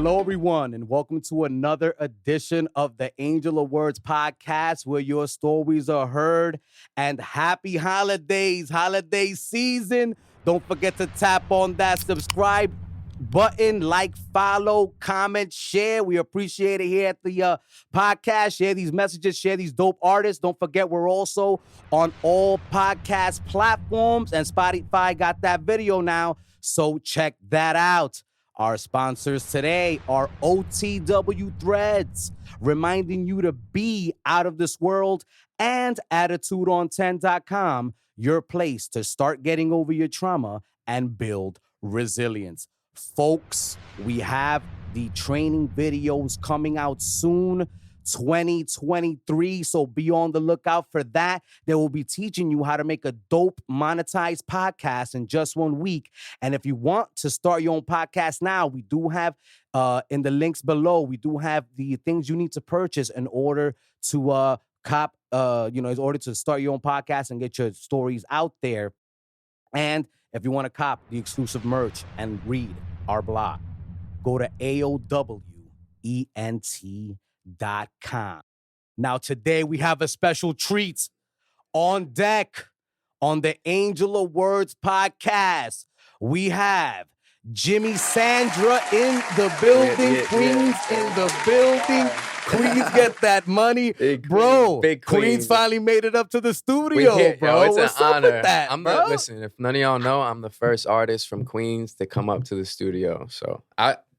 Hello, everyone, and welcome to another edition of the Angel of Words podcast, where your stories are heard. And happy holidays, holiday season. Don't forget to tap on that subscribe button, like, follow, comment, share. We appreciate it here at the podcast. Share these messages, share these dope artists. Don't forget, we're also on all podcast platforms, and Spotify got that video now, so check that out. Our sponsors today are OTW Threads, reminding you to be out of this world, and AttitudeOn10.com, your place to start getting over your trauma and build resilience. Folks, we have the training videos coming out soon, 2023, so be on the lookout for that. They will be teaching you how to make a dope monetized podcast in just 1 week. And if you want to start your own podcast now, we do have in the links below, we do have the things you need to purchase in order to in order to start your own podcast and get your stories out there. And if you want to cop the exclusive merch and read our blog, go to AOWENT.com. Now, today we have a special treat on deck on the Angel of Words podcast. We have Jimmy Sandra in the building, Queens in the building. Queens get that money, bro. Big Queens finally made it up to the studio, bro. Yo, it's What's an up honor. with that, bro? Listen, if none of y'all know, I'm the first artist from Queens to come up to the studio. So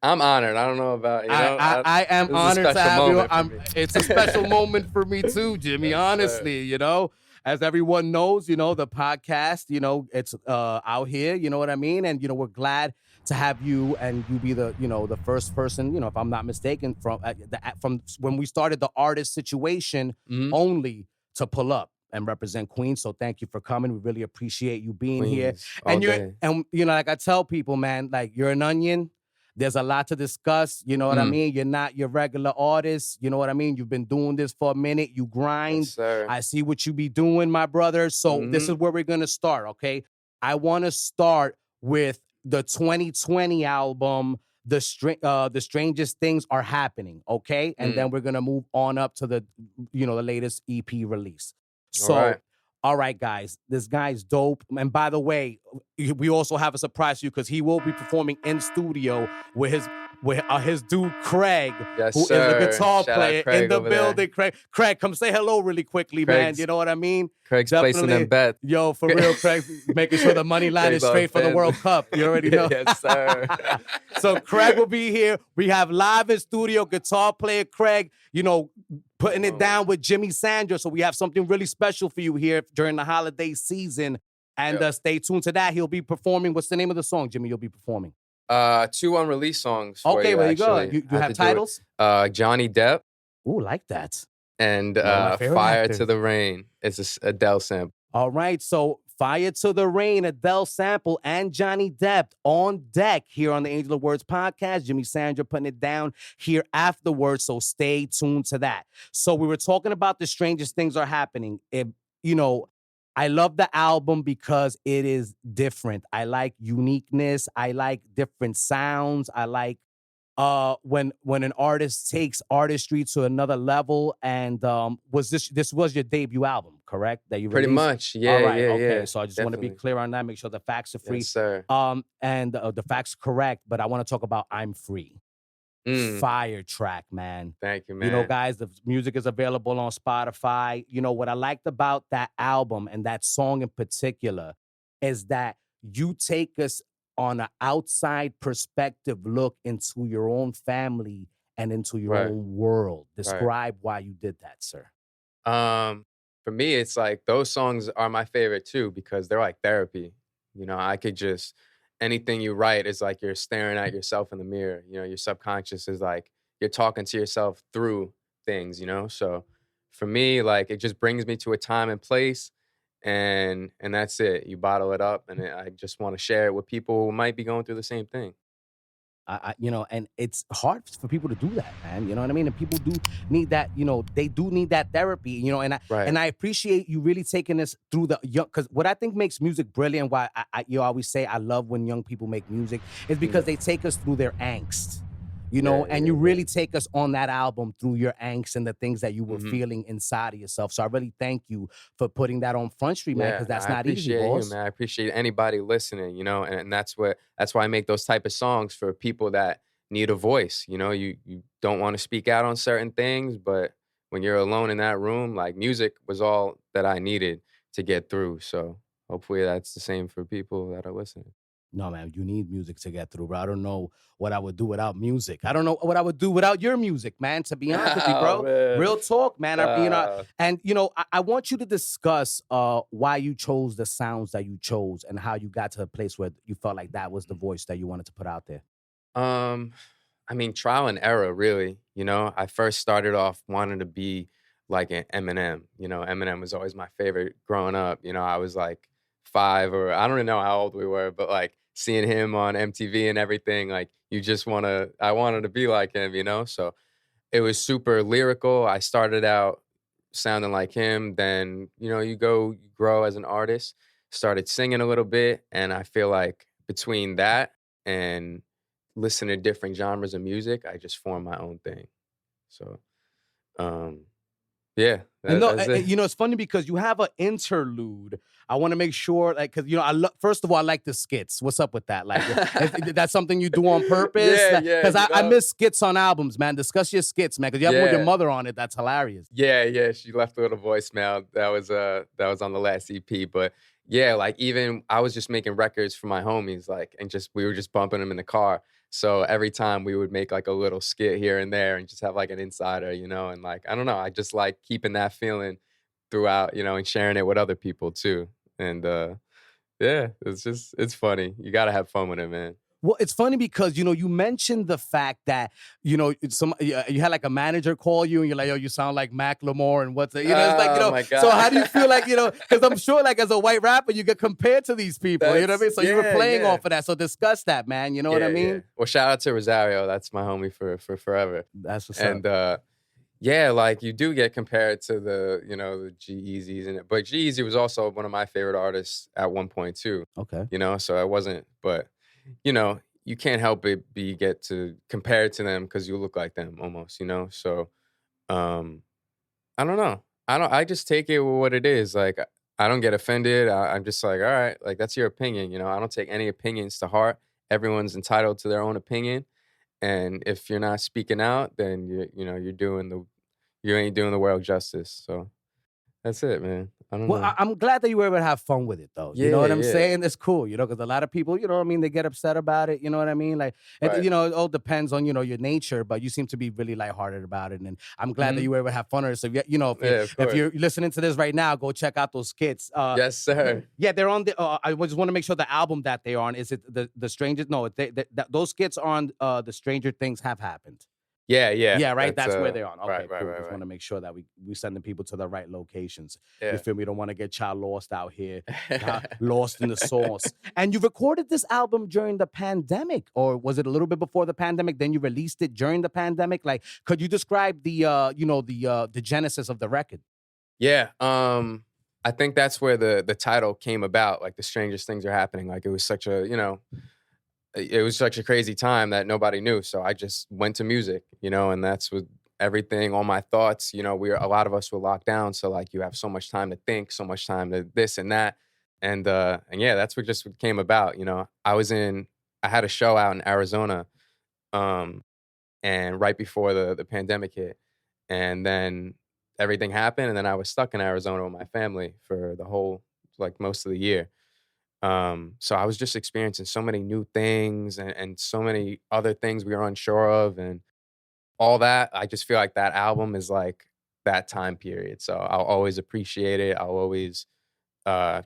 I'm honored. I don't know about, I am honored to have you. It's a special moment for me too, Jimmy. Yes, honestly, as everyone knows, the podcast, it's out here. You know what I mean? And we're glad to have you, and you be the the first person, if I'm not mistaken, from when we started the artist situation only to pull up and represent Queens. So thank you for coming. We really appreciate you being here. And like I tell people, man, like, you're an onion. There's a lot to discuss. You know what I mean? You're not your regular artist. You know what I mean? You've been doing this for a minute. You grind. Yes, sir. I see what you be doing, my brother. So this is where we're going to start, okay? I want to start with the 2020 album, The Strangest Things Are Happening, okay? And then we're going to move on up to the latest EP release. So, all right, guys, this guy's dope. And by the way, we also have a surprise for you, because he will be performing in studio with his dude Craig, who is a guitar player in the building. Craig, come say hello really quickly, man. You know what I mean? Craig's placing them bets. Yo, for real, Craig, making sure the money line is straight for the World Cup. You already know. Yes, sir. So Craig will be here. We have live in studio guitar player Craig, putting it down with Jimmy Sandra. So we have something really special for you here during the holiday season. And stay tuned to that. He'll be performing. What's the name of the song, Jimmy, you'll be performing? 2 unreleased songs. Okay, there you go. Actually. You have titles? Johnny Depp. Ooh, like that. And actor. Fire to the Rain. It's a Adele sample. All right, so Fire to the Rain, Adele sample, and Johnny Depp on deck here on the Angel of Words podcast. Jimmy Sandra putting it down here afterwards, so stay tuned to that. So we were talking about The Strangest Things Are Happening. I love the album because it is different. I like uniqueness. I like different sounds. I like when an artist takes artistry to another level. And this was your debut album, correct? That you released? Pretty much, yeah. All right, yeah, okay. yeah. So I just want to be clear on that. Make sure the facts are free. Yes, sir. And the facts correct. But I want to talk about I'm Free. Fire track, man. Thank you, man. Guys, the music is available on Spotify. What I liked about that album and that song in particular is that you take us on an outside perspective look into your own family and into your own world. Describe why you did that, sir. For me, it's like those songs are my favorite too, because they're like therapy. I could just, anything you write is like you're staring at yourself in the mirror. Your subconscious is like you're talking to yourself through things, So for me, like, it just brings me to a time and place, and that's it. You bottle it up, and I just want to share it with people who might be going through the same thing. And it's hard for people to do that, man. You know what I mean? And people do need that, they do need that therapy, and I appreciate you really taking this through the young, because what I think makes music brilliant, why I always say I love when young people make music, is because they take us through their angst. you know, Yeah, and yeah, you yeah. really take us on that album through your angst and the things that you were Mhm. feeling inside of yourself. So I really thank you for putting that on Front Street, man, Yeah, because no, that's I not easy, appreciate you, boss. man. I appreciate anybody listening, you know, and that's why I make those type of songs for people that need a voice. You know, you don't want to speak out on certain things, but when you're alone in that room, like music was all that I needed to get through. So hopefully that's the same for people that are listening. No, man, you need music to get through, bro. I don't know what I would do without music. I don't know what I would do without your music, man, to be honest with you, Oh bro. man. Real talk, man. Uh, And I want you to discuss why you chose the sounds that you chose and how you got to a place where you felt like that was the voice that you wanted to put out there. um, I mean, trial and error, really. You know, I first started off wanting to be like an Eminem. You know, Eminem was always my favorite growing up. You know, I was like 5 or I don't even know how old we were, but like seeing him on MTV and everything, like you just I wanted to be like him, you know? So it was super lyrical. I started out sounding like him. Then, you know, you grow as an artist, started singing a little bit. And I feel like between that and listening to different genres of music, I just formed my own thing. So, um, yeah, And no, that's it. it's funny because you have an interlude. I want to make sure, like, because first of all, I like the skits. What's up with that? Like, that's something you do on purpose. Yeah, yeah, Because you I know? miss skits on albums, man. Discuss your skits, man. Because you have one with your Yeah. mother on it. That's hilarious. Yeah, yeah, she left a little voicemail. That was on the last EP, but yeah, like even I was just making records for my homies, like, and just we were just bumping them in the car. So every time we would make like a little skit here and there, and just have like an insider, you know, and like I don't know, I just like keeping that feeling throughout, you know, and sharing it with other people too. And yeah, it's funny. You got to have fun with it, man. Well, it's funny because you mentioned the fact that you had like a manager call you and you're like, yo, you sound like Macklemore and what's it? It's like Oh my So how god. do you feel like because I'm sure like as a white rapper you get compared to these people, you know what I mean? So you were Yeah, playing yeah. off of that. So discuss that, man. You know what I Yeah, yeah. mean? Well, shout out to Rosario. That's my homie for forever. That's what's up. And yeah, like you do get compared to the G-Eazys and but G-Eazy was also one of my favorite artists at one point too. Okay. You know, so I wasn't, but you know, you can't help it be get to compare it to them because you look like them almost, you know. So um I don't know. I just take it with what it is. Like I don't get offended. I'm just like, all right, like that's your opinion, you know. I don't take any opinions to heart. Everyone's entitled to their own opinion. And if you're not speaking out, then you ain't doing the world justice. So that's it, man. I don't Well, know. I'm glad that you were able to have fun with it, though. You know Yeah, what I'm yeah. saying? It's cool, because a lot of people, you know what I mean, they get upset about it. You know what I mean? Like, Right. it all depends on your nature, but you seem to be really lighthearted about it, and I'm glad that Mhm. you were able to have fun with it. So, Yeah, of if course. you're listening to this right now, go check out those skits. Yes, sir. Yeah, they're on the. I just want to make sure the album that they're on is it the Stranger. No, those skits are on the Stranger Things Have Happened. Yeah, yeah. Yeah, right. That's where they're on. Right, Okay, right, cool. right, Just right. want to make sure that we sending people to the right locations. You Yeah. feel me? Don't want to get child lost out here, lost in the sauce. And you recorded this album during the pandemic, or was it a little bit before the pandemic? Then you released it during the pandemic. Like, could you describe the genesis of the record? Yeah. I think that's where the title came about. Like the strangest things are happening. Like it was such a, it was such a crazy time that nobody knew. So I just went to music, and that's what everything, all my thoughts, a lot of us were locked down. So like you have so much time to think, so much time to this and that. And yeah, that's what came about. I had a show out in Arizona, um, and right before the pandemic hit. And then everything happened. And then I was stuck in Arizona with my family for the whole, like most of the year. So I was just experiencing so many new things and so many other things we were unsure of and all that. I just feel like that album is like that time period. So I'll always appreciate it. I'll always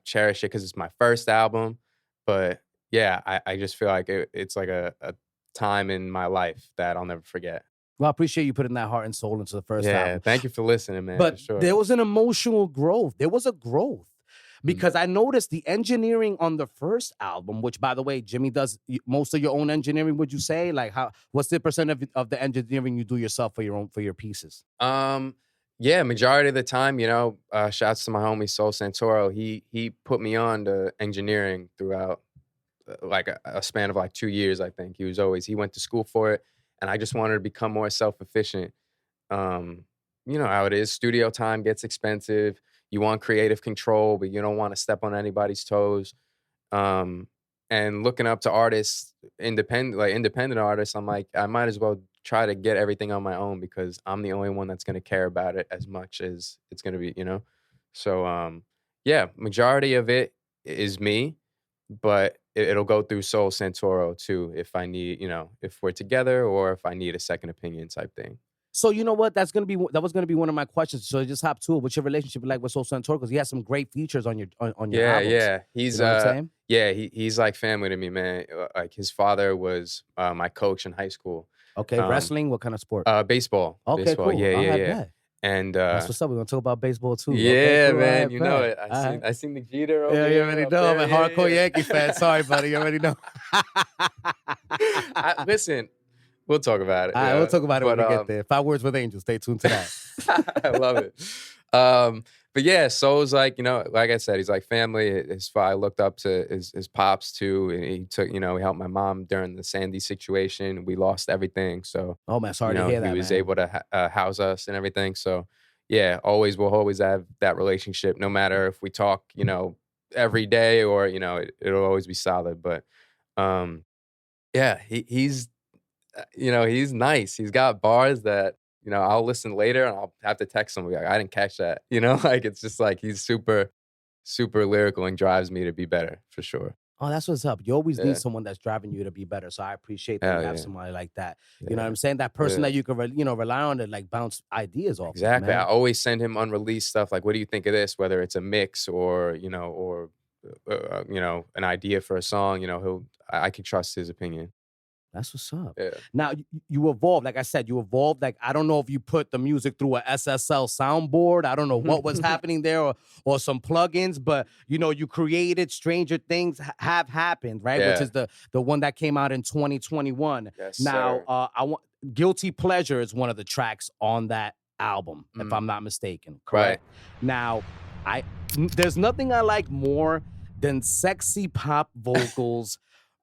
cherish it because it's my first album. But yeah, I just feel like it's like a time in my life that I'll never forget. Well, I appreciate you putting that heart and soul into the first Yeah, album. thank you for listening, man, for But sure. there was an emotional growth. There was a growth. Because I noticed the engineering on the first album, which by the way, Jimmy does most of your own engineering, would you say? Like what's the percent of the engineering you do yourself for your pieces? Yeah, majority of the time, shouts to my homie Sol Santoro. He put me on to engineering throughout like a span of like 2 years, I think. He went to school for it. and I just wanted to become more self-efficient. You know how it is. Studio time gets expensive. You want creative control, but you don't want to step on anybody's toes. Um, and looking up to artists, independent artists, I'm like, I might as well try to get everything on my own because I'm the only one that's going to care about it as much as it's going to be, you know? So, yeah, majority of it is me, but it'll go through Soul Santoro too if I need, you know, if we're together or if I need a second opinion type thing. So you know what? That was gonna be one of my questions. So just hop to it. What's your relationship like with Soul Santoro? Because he has some great features on your Yeah, albums. yeah. He's You know what I'm saying? yeah, he's like family to me, man. Like his father was my coach in high school. Okay, wrestling. What kind of sport? Baseball. Okay, Baseball. cool. Yeah, All yeah, right, yeah. bet. And That's what's up. We're gonna talk about baseball too. yeah, Okay, cool. All man, right, you know bet. it. All right. I seen the Jeter over Yeah, you here. already up know. I'm there. a Yeah, hardcore yeah. Yankee fan. Sorry, buddy. You already know. Listen, we'll talk about it. All right, yeah. we'll talk about it when But, we get there. 5 Words with Angels. Stay tuned to that. I love it. But yeah, Soul's like, you know, like I said, he's like family. I looked up to his pops too. And he took, you know, he helped my mom during the Sandy situation. We lost everything. So, Oh man, sorry you know, to hear that. he was man. able to house us and everything. So yeah, we'll always have that relationship, no matter if we talk, you know, every day or, you know, it'll always be solid. But yeah, he's you know, he's nice. He's got bars that, you know, I'll listen later and I'll have to text him. Like, I didn't catch that. You know, like it's just like he's super, super lyrical and drives me to be better for sure. Oh, that's what's up. You always Yeah. need someone that's driving you to be better. So I appreciate that Hell you have yeah. somebody like that. You know Yeah. what I'm saying? That person Yeah. that you can, rely on to like bounce ideas off. Exactly. Of, I man. always send him unreleased stuff. Like, what do you think of this? Whether it's a mix or, you know, an idea for a song, you know, I can trust his opinion. That's what's up. Yeah. Now you evolved, like I said, you evolved. Like I don't know if you put the music through a SSL soundboard. I don't know what was happening there, or some plugins, but you know you created Stranger Things Have Happened, right? Yeah. Which is the one that came out in 2021. Yes, now, sir. I want Guilty Pleasure is one of the tracks on that album, if I'm not mistaken. Correct. Right. Now, there's nothing I like more than sexy pop vocals,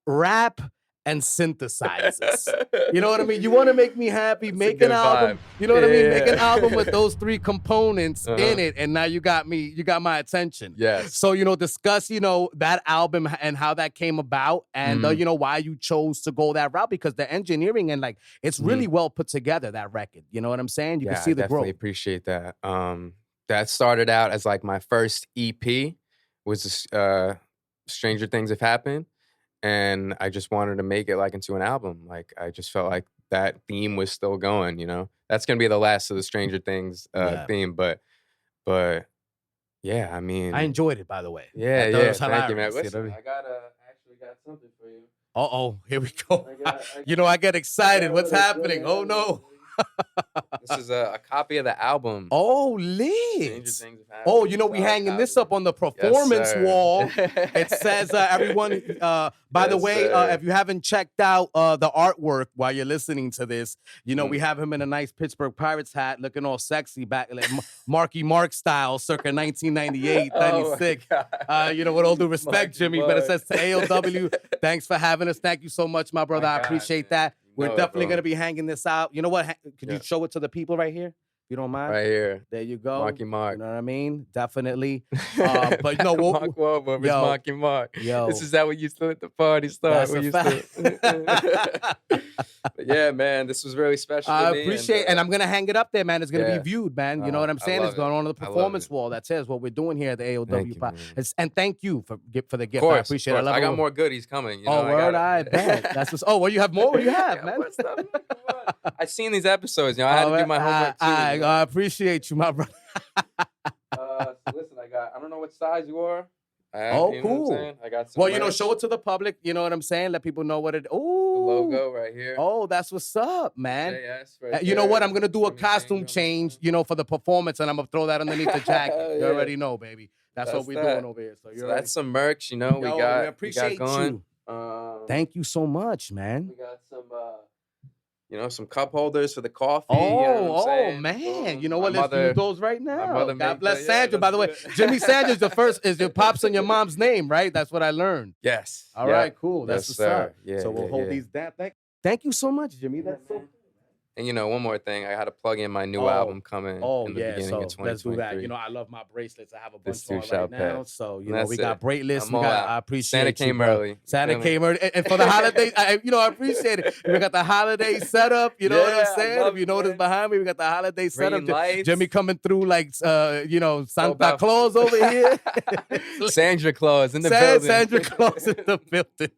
rap, and synthesizers. You know what I mean? You want to make me happy, make an album. Vibe. You know what I mean? Make an Yeah. album with those 3 components in it, and now you got my attention. Yes. So, you know, discuss, you know, that album and how that came about, and you know, why you chose to go that route, because the engineering and like it's really well put together, that record. You know what I'm saying? You can see the I definitely growth. appreciate that. That started out as like my first EP was Stranger Things Have Happened. And I just wanted to make it like into an album. Like I just felt like that theme was still going, you know. That's gonna be the last of the Stranger Things theme, but yeah, I mean, I enjoyed it, by the way. Yeah, I thought it was thank you, man. hilarious, Listen, know what I mean? actually got something for you. Uh-oh, here we go. I You know, I get excited. What's got happening? Oh no. This is a copy of the album. Oh, Stranger lit. Things Have Happened. Oh, you know, we hanging this up on the performance sir. wall. It says, everyone, by the Yes, way, sir. if you haven't checked out the artwork while you're listening to this, you know, we have him in a nice Pittsburgh Pirates hat looking all sexy back, like Marky Mark style, circa 1998, 96. You know, with all due respect, Marky Jimmy, but it Mark. says to AOW, thanks for having us. Thank you so much, my brother. My I God, appreciate man. that. You We're know it, definitely bro. going to be hanging this out. You know what? Could you Yeah. show it to the people right here? If you don't mind. Right here. There you go. Marky Mark. You know what I mean? Definitely. But no, Mark Wahlberg is yo, Marky Mark. yo. This is how we used to let the party start. That's We a used to. But yeah, man, this was really special to I me. appreciate, and I'm gonna hang it up there, man. It's gonna Yeah. be viewed, man. You know what I'm I saying? It's love going it. on the I love performance it. wall. That says what we're doing here at the AOW Thank you, pod. man. And thank you for the gift. Of course, I appreciate it. of course. love I got it. more goodies coming. You Oh, know, word, I bet. That's what's. Oh, well, you have more. What do you have, Yeah, man? more stuff, man. Come on. I seen these episodes. You know, I had to do my homework too. I you know? appreciate you, my brother. So listen, I don't know what size you are. Oh, you know cool. what I'm saying? I got some Well, you know, merch. show it to the public. You know what I'm saying? Let people know what it. The Oh, logo right here. Oh, that's what's up, man. JS right You know what? there. I'm gonna do a Jimmy costume Kingdom. change, you know, for the performance, and I'm gonna throw that underneath the jacket. Hell You yeah. already know, baby. That's what we're that. doing over here. So So you're that's some merch, you know. We appreciate got going. you. Thank you so much, man. We got some, some cup holders for the coffee. You know what I'm saying? Man. You know My what? Let's mother- use those right now. mother God made bless the- yeah, Sandra, by the way. let's do it. Jimmy Sandra is your pops and your mom's name, right? That's what I learned. Yes. All Yep. right, cool. That's Yes, what's sir. up. Yeah, So we'll yeah, hold yeah. these down. Thank Thank you so much, Jimmy. That's so. And one more thing, I had to plug in my new album coming in the beginning of 2023. Let's do that. I love my bracelets. I have a bunch on shall right now. pass. So, And we got bracelets. I'm all out. I appreciate Santa you, came bro. early. Santa came early. And for the holidays, I appreciate it. We got the holiday setup. You know what I'm saying? If you notice behind me, we got the holiday setup. Jimmy coming through like, Santa Claus over here. Sandra Claus in the building. Sandra Claus in the building.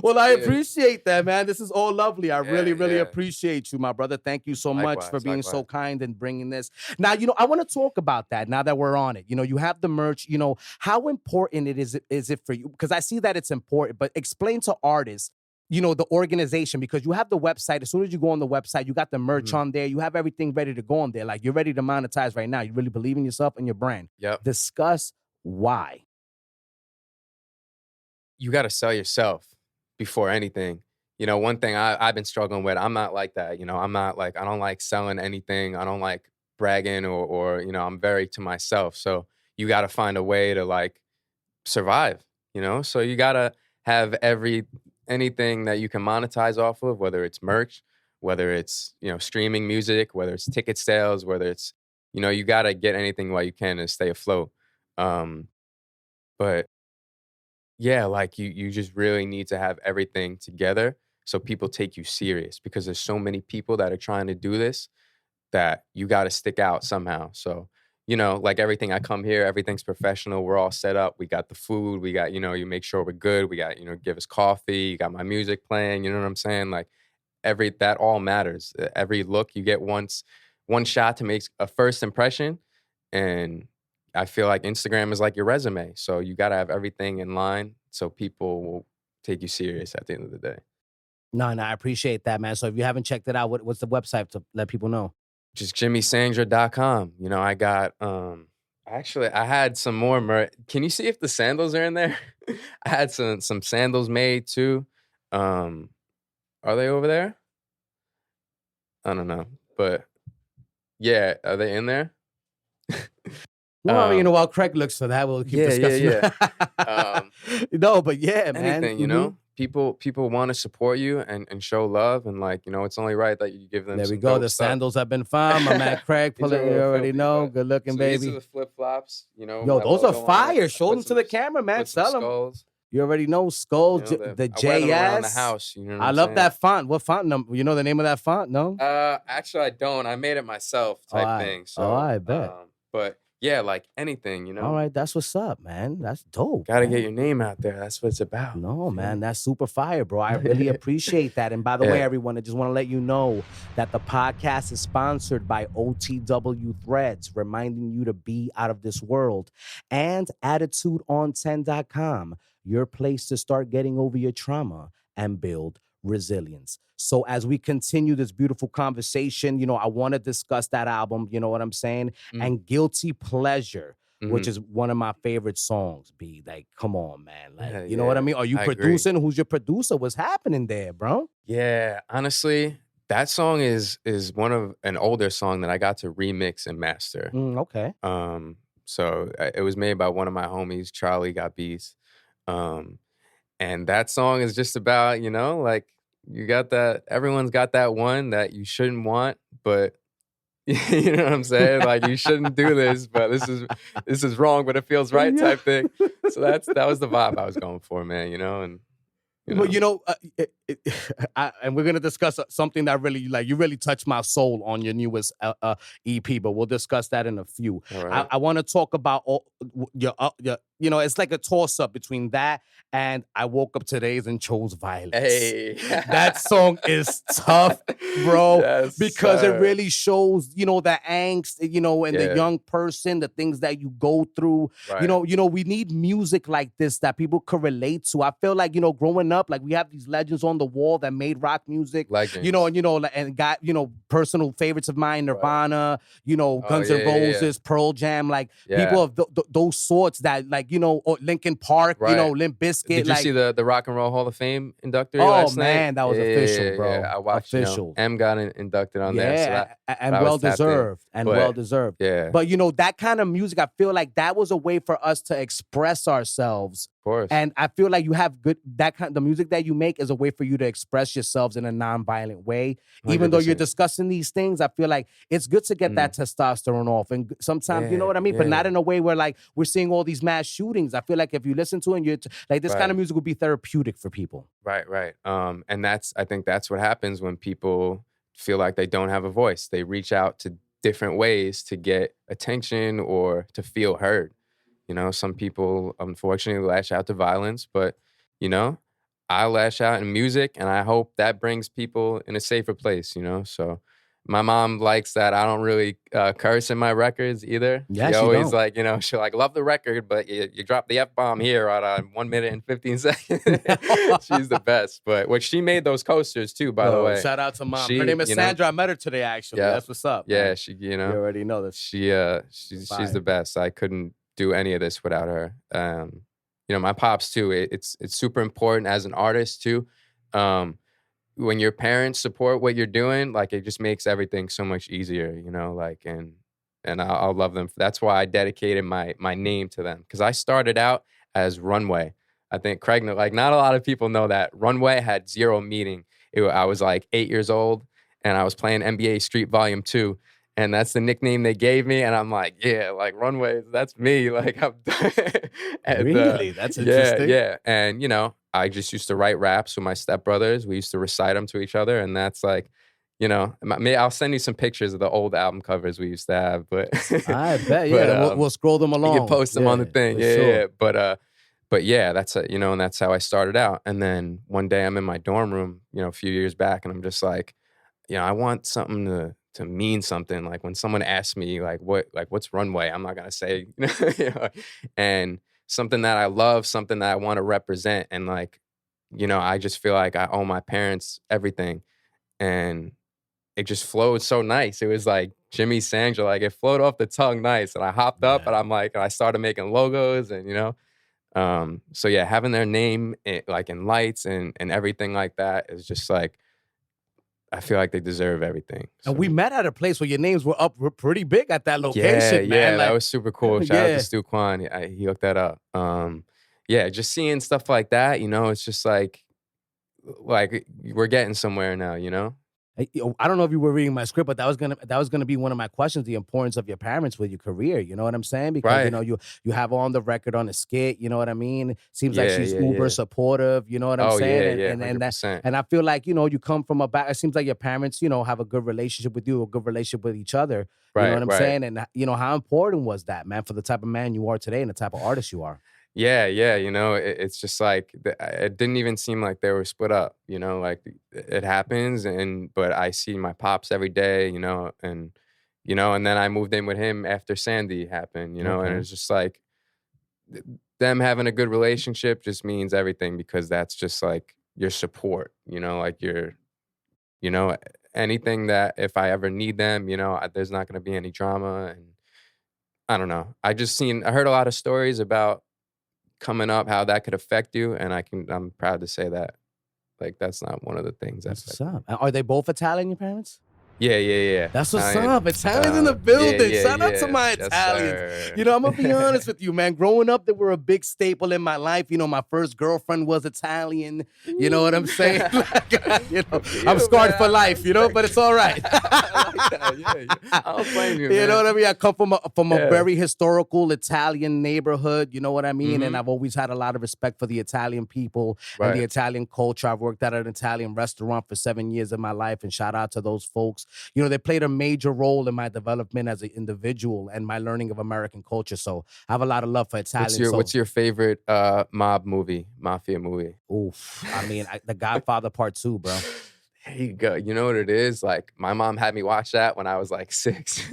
Well, I appreciate that, man. This is all lovely. I really appreciate you, my brother. Thank you so much for being so kind and bringing this. Now, I want to talk about that now that we're on it. You have the merch. How important is it for you? Because I see that it's important, but explain to artists, the organization, because you have the website. As soon as you go on the website, you got the merch on there. You have everything ready to go on there. Like, you're ready to monetize right now. You really believe in yourself and your brand. Yep. Discuss why. You got to sell yourself before anything. One thing I've been struggling with, I'm not like that. I'm not like, I don't like selling anything. I don't like bragging or I'm very to myself. So you got to find a way to like survive, So you got to have anything that you can monetize off of, whether it's merch, whether it's, streaming music, whether it's ticket sales, whether it's, you got to get anything while you can to stay afloat. But yeah, like you just really need to have everything together so people take you serious, because there's so many people that are trying to do this that you got to stick out somehow. So, like everything, I come here, everything's professional. We're all set up. We got the food. We got, you make sure we're good. We got, give us coffee. You got my music playing. You know what I'm saying? Like that all matters. Every look you get one shot to make a first impression. And I feel like Instagram is like your resume. So you got to have everything in line so people will take you serious at the end of the day. No, I appreciate that, man. So if you haven't checked it out, what's the website to let people know? Just jimmysandra.com. I got, actually, I had some more merch. Can you see if the sandals are in there? I had some sandals made too. Are they over there? I don't know. But yeah, are they in there? No, while Craig looks for that, we'll keep discussing. Yeah. No, but yeah, man. Anything, people want to support you and show love, and like, it's only right that you give them. There we go. The sandals have been found. My man Craig, you already know. Good looking, baby. These are the flip flops. Yo, those are fire. Show them to the camera, man. Sell them. You already know skulls, the JS. I wear them around the house. I love that font. What font number? You know the name of that font? No. Actually, I don't. I made it myself, type thing. So, I bet. But yeah, like anything, All right, that's what's up, man. That's dope. Gotta get your name out there. That's what it's about. No, man, that's super fire, bro. I really appreciate that. And by the way, everyone, I just want to let you know that the podcast is sponsored by OTW Threads, reminding you to be out of this world, and AttitudeOn10.com, your place to start getting over your trauma and build resilience. So as we continue this beautiful conversation, I want to discuss that album, you know what I'm saying? And Guilty Pleasure, which is one of my favorite songs, B. Like, come on, man. Like, you know what I mean? Are you producing? Agree. Who's your producer? What's happening there, bro? Yeah, honestly, that song is one of an older song that I got to remix and master. Okay. So it was made by one of my homies, Charlie Got Beats. And that song is just about, like, you got that, everyone's got that one that you shouldn't want, but you know what I'm saying? Like, you shouldn't do this, but this is wrong, but it feels right type thing. So that was the vibe I was going for, man, and Well, and we're gonna discuss something that really, like, you really touched my soul on your newest EP, but we'll discuss that in a few. Right. I want to talk about your it's like a toss up between that and I Woke Up Today's and Chose Violence. Hey, that song is tough, bro, yes, because it really shows, the angst, and the young person, the things that you go through. Right. We need music like this that people could relate to. I feel like, growing up, like, we have these legends on the wall that made rock music. Legends. And got, personal favorites of mine, Nirvana, Guns N' Roses, Pearl Jam, like, people of those sorts that, like, or Linkin Park, Limp Bizkit. Did you see the Rock and Roll Hall of Fame inductee last night? Oh, man, that was official, bro. Yeah, I watched official. M got inducted on there. So and well-deserved. Well-deserved. Yeah. But, that kind of music, I feel like that was a way for us to express ourselves. Of course. And I feel like you have the music that you make is a way for you to express yourselves in a nonviolent way. Even though you're 100%. discussing these things, I feel like it's good to get that testosterone off. And sometimes, you know what I mean? But not in a way where like we're seeing all these mass shootings. I feel like if you listen to it, and you're like, this kind of music would be therapeutic for people. Right. And I think that's what happens when people feel like they don't have a voice. They reach out to different ways to get attention or to feel heard. You know, some people unfortunately lash out to violence, but you know, I lash out in music, and I hope that brings people in a safer place, you know? So my mom likes that I don't really curse in my records either. Yeah, she she always don't. like, you know, she'll like love the record, but you drop the F-bomb here at 1 minute and 15 seconds. She's the best. But she made those coasters too, by the way. Shout out to mom. Her name is Sandra. I met her today, actually. Yeah. That's what's up. Yeah, man. she, You already know this. she's the best. I couldn't do any of this without her. You know, my pops too. It's super important as an artist too. When your parents support what you're doing, like it just makes everything so much easier, you know, like, and I'll love them. That's why I dedicated my name to them. Cause I started out as Runway. I think Craig, like not a lot of people know that Runway had zero meaning. I was like 8 years old and I was playing NBA Street Volume 2. And that's the nickname they gave me. And I'm like, yeah, like Runway, that's me. Like I'm and, really? That's interesting. Yeah. And you know, I just used to write raps with my stepbrothers. We used to recite them to each other. And that's like, you know, I'll send you some pictures of the old album covers we used to have. But I bet, yeah. We'll scroll them along. You can post them on the thing. Yeah, sure. yeah. But yeah, that's you know, and that's how I started out. And then one day I'm in my dorm room, you know, a few years back, and I'm just like, you know, I want something to mean something. Like when someone asks me what's Runway, I'm not gonna say, you know, and something that I love, something that I want to represent. And like, you know, I just feel like I owe my parents everything. And it just flowed so nice. It was like Jimmy Sandra, like it flowed off the tongue nice. And I hopped up and I'm like, and I started making logos and, you know, so yeah, having their name like in lights and everything like that is just like, I feel like they deserve everything. So. And we met at a place where your names were up pretty big at that location, man. Yeah, like, that was super cool. Shout out to Stu Kwan. He hooked that up. Yeah, just seeing stuff like that, you know, it's just like we're getting somewhere now, you know? I don't know if you were reading my script, but that was gonna be one of my questions: the importance of your parents with your career. You know what I'm saying? Because you know you have on the record on the skit. You know what I mean? Seems like she's uber supportive. You know what I'm saying? And I feel like, you know, you come from it seems like your parents, you know, have a good relationship with you, a good relationship with each other. You know what I'm saying? And you know, how important was that, man, for the type of man you are today and the type of artist you are? Yeah, you know, it's just like, it didn't even seem like they were split up, you know, like it happens, but I see my pops every day, you know, and then I moved in with him after Sandy happened, you know, and it's just like, them having a good relationship just means everything, because that's just like your support, you know, like you know, anything that if I ever need them, you know, there's not going to be any drama. And I don't know. I heard a lot of stories about coming up, how that could affect you, and I'm proud to say that, like, that's not one of the things that's what's up. Are they both Italian, your parents? Yeah. That's what's up. Italians in the building. Shout out to my Italians. You know, I'm gonna be honest with you, man. Growing up, they were a big staple in my life. You know, my first girlfriend was Italian. You know what I'm saying? Like, you know, I'm scarred for life. You know, but it's all right. I like that. Yeah. I don't blame you. You know what I mean? I come from a very historical Italian neighborhood. You know what I mean? And I've always had a lot of respect for the Italian people and the Italian culture. I've worked at an Italian restaurant for 7 years of my life, and shout out to those folks. You know, they played a major role in my development as an individual and my learning of American culture. So I have a lot of love for Italian. What's your favorite mafia movie? Oof. I mean, The Godfather Part 2, bro. There you go. You know what it is? Like, my mom had me watch that when I was like 6.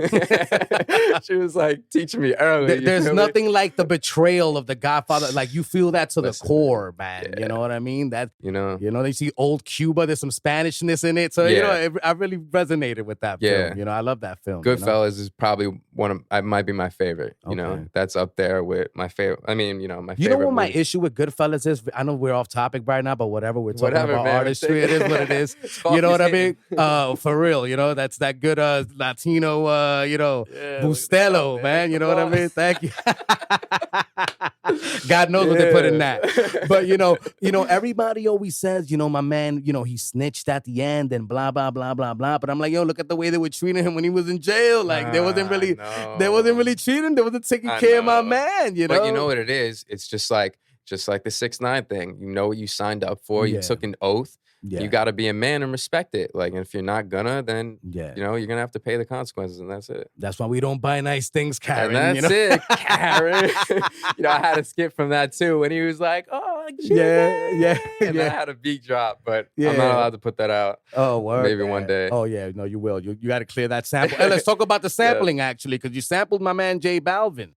She was like teaching me early. There's nothing like the betrayal of the Godfather. Like, you feel that to the core, man. Yeah. You know what I mean? That you know, they see old Cuba. There's some Spanishness in it. So you know, I really resonated with that film. You know, I love that film. Goodfellas is probably might be my favorite. You know, that's up there with my favorite. I mean, you know, my favorite. You know what movie. my issue with Goodfellas is? I know we're off topic right now, but whatever. We're talking about artistry. It is what it is. You know Coffee's what I mean? hitting. For real, you know, that's that good Latino, Yeah, look at that, Bustelo, man. You Come know what I on. mean? Thank you. God knows what they put in that. But everybody always says, my man, he snitched at the end and blah, blah, blah, blah, blah. But I'm like, yo, look at the way they were treating him when he was in jail. Like they wasn't really treating him. They wasn't taking care of my man, But you know what it is? It's just like the 6ix9ine thing. You know what you signed up for. You took an oath. Yeah. You got to be a man and respect it. Like, and if you're not gonna, then Yeah. you're gonna have to pay the consequences, and that's it. That's why we don't buy nice things, Karen. And that's it, Karen. I had to skip from that too when he was like, "Oh, yeah. And I had a beat drop, but I'm not allowed to put that out. Oh, word, maybe man. one day. Oh yeah, no, you will. You got to clear that sample. And let's talk about the sampling actually, because you sampled my man J Balvin.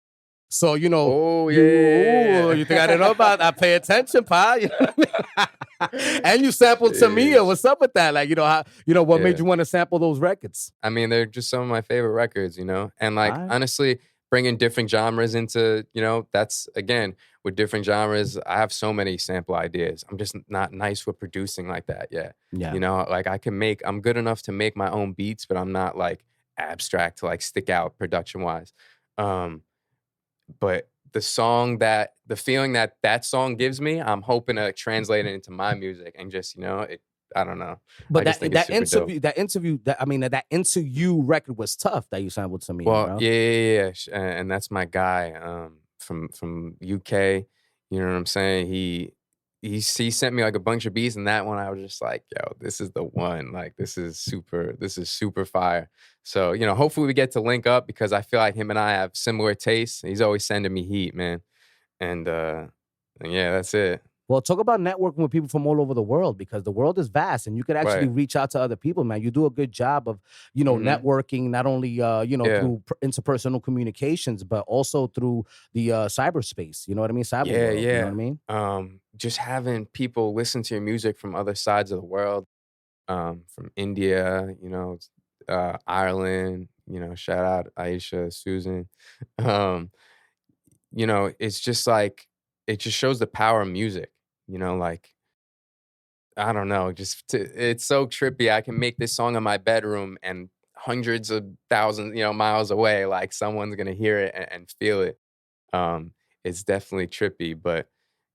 So Oh yeah. You think I didn't know about that? I pay attention, pa. You know what I mean? And you sampled Tamia. What's up with that? Like, what made you want to sample those records? I mean, they're just some of my favorite records, and like honestly, bringing different genres into, that's again with different genres. I have so many sample ideas. I'm just not nice with producing like that yet. Yeah. Like I'm good enough to make my own beats, but I'm not like abstract to like stick out production wise. But the feeling that song gives me, I'm hoping to translate it into my music and just, I don't know. But that Into You record was tough that you sampled to me. Well, bro. Yeah. And that's my guy from UK. You know what I'm saying? He sent me like a bunch of beats, and that one I was just like, yo, this is the one. Like this is super fire. So, hopefully we get to link up because I feel like him and I have similar tastes. He's always sending me heat, man. And yeah, that's it. Well, talk about networking with people from all over the world because the world is vast and you could actually reach out to other people, man. You do a good job of, networking, not only, through interpersonal communications, but also through the cyberspace. You know what I mean? Cyber world, you know what I mean? Just having people listen to your music from other sides of the world, from India, Ireland, shout out Aisha, Susan. It's just like, it just shows the power of music, like, I don't know, it's so trippy. I can make this song in my bedroom and hundreds of thousands, miles away, like someone's going to hear it and feel it. It's definitely trippy, but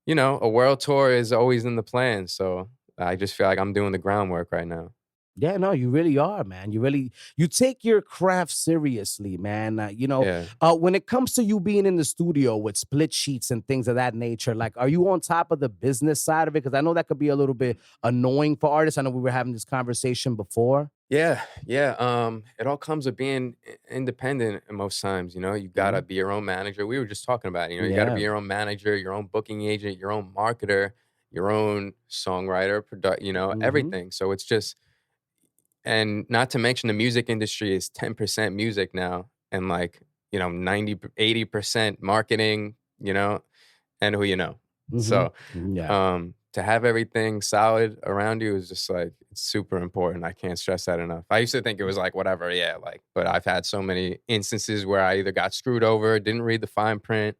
a world tour is always in the plan. So I just feel like I'm doing the groundwork right now. Yeah, no, you really are, man. You take your craft seriously, man. When it comes to you being in the studio with split sheets and things of that nature, like, are you on top of the business side of it? Because I know that could be a little bit annoying for artists. I know we were having this conversation before. Yeah. It all comes with being independent most times, you gotta be your own manager. We were just talking about it, you gotta be your own manager, your own booking agent, your own marketer, your own songwriter, everything. So it's just, and not to mention the music industry is 10% music now and like, 90, 80% marketing, and who you know. So to have everything solid around you is just like, it's super important. I can't stress that enough. I used to think it was like, whatever, but I've had so many instances where I either got screwed over, didn't read the fine print,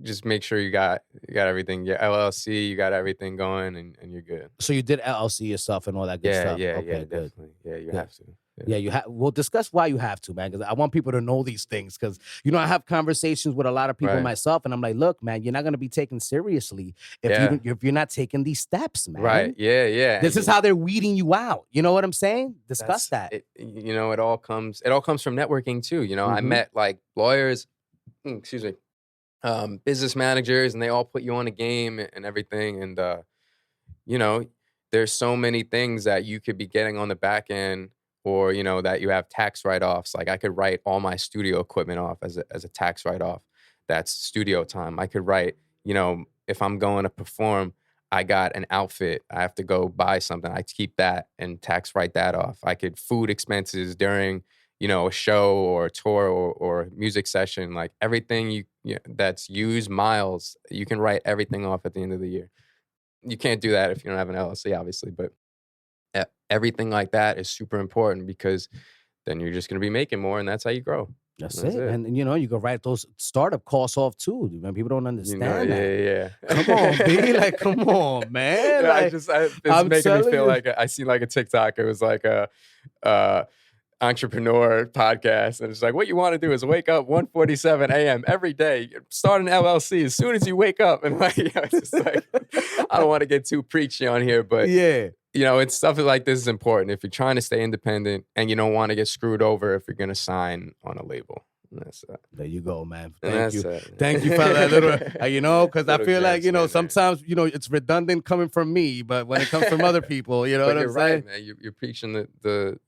just make sure you got everything. Your LLC, you got everything going, and you're good. So you did LLC yourself and all that good stuff. Yeah, okay, good. Definitely. Yeah, you have to. Yeah, you have. We'll discuss why you have to, man, because I want people to know these things. Because I have conversations with a lot of people myself, and I'm like, look, man, you're not gonna be taken seriously if you're not taking these steps, man. Right? Yeah. This is how they're weeding you out. You know what I'm saying? Discuss that. It all comes from networking too. I met like lawyers. Excuse me. Business managers, and they all put you on a game and everything. And there's so many things that you could be getting on the back end, or that you have tax write-offs. Like I could write all my studio equipment off as a tax write-off. That's studio time. I could write, if I'm going to perform, I got an outfit, I have to go buy something, I keep that and tax write that off. I could food expenses during a show or a tour or music session, like everything that's used miles, you can write everything off at the end of the year. You can't do that if you don't have an LLC, obviously, but everything like that is super important because then you're just going to be making more, and that's how you grow. That's That's it. it. And you know, you can write those startup costs off too. Man, people don't understand yeah. Come on, B. Like, come on, man. Yeah, Like, it's I'm making me telling feel you. like I seen like a TikTok. It was like a entrepreneur podcast, and it's like, what you want to do is wake up 1:47 a.m. every day, start an LLC as soon as you wake up, and like, it's just like, I don't want to get too preachy on here, but Yeah. it's stuff like this is important if you're trying to stay independent and you don't want to get screwed over if you're gonna sign on a label. And that's it. There you go, man. And Thank that's you. it. Thank you for that little, because I Little feel like, advancement there. sometimes, it's redundant coming from me, but when it comes from other people, you know But what you're I'm saying? right, man. You're preaching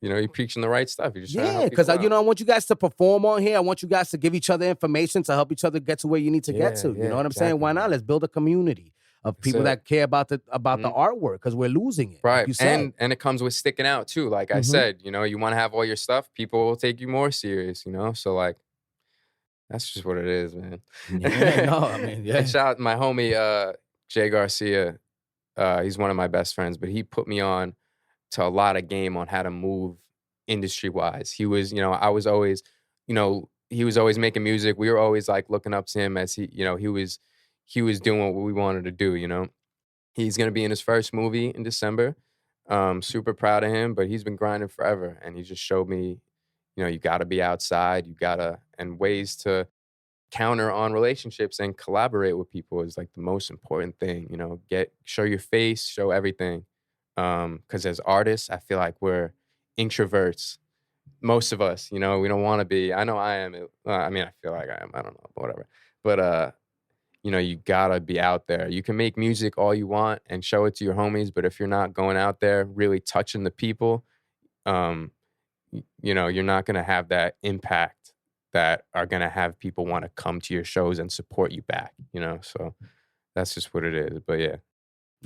you're preaching the right stuff. You're just trying to Yeah, help because people out. I want you guys to perform on here. I want you guys to give each other information to help each other get to where you need to get Yeah, to. You yeah, know what I'm saying? Why exactly, not? man. Let's build a community of people it. that care about the artwork, because we're losing it. Right. Like you said. And it comes with sticking out too. Like I said, you want to have all your stuff, people will take you more serious, So like that's just what it is, man. Yeah, no, I mean, yeah. And shout out to my homie Jay Garcia. He's one of my best friends, but he put me on to a lot of game on how to move industry wise. He was, I was always, he was always making music. We were always like looking up to him as he was doing what we wanted to do. He's gonna be in his first movie in December. Super proud of him, but he's been grinding forever, and he just showed me, you gotta be outside. And ways to counter on relationships and collaborate with people is like the most important thing. Show your face, show everything. Because as artists, I feel like we're introverts. Most of us, we don't want to be. I know I am. I feel like I am. I don't know, whatever. But you gotta be out there. You can make music all you want and show it to your homies, but if you're not going out there really touching the people, you're not gonna have that impact that are gonna have people want to come to your shows and support you back. So that's just what it is. But yeah.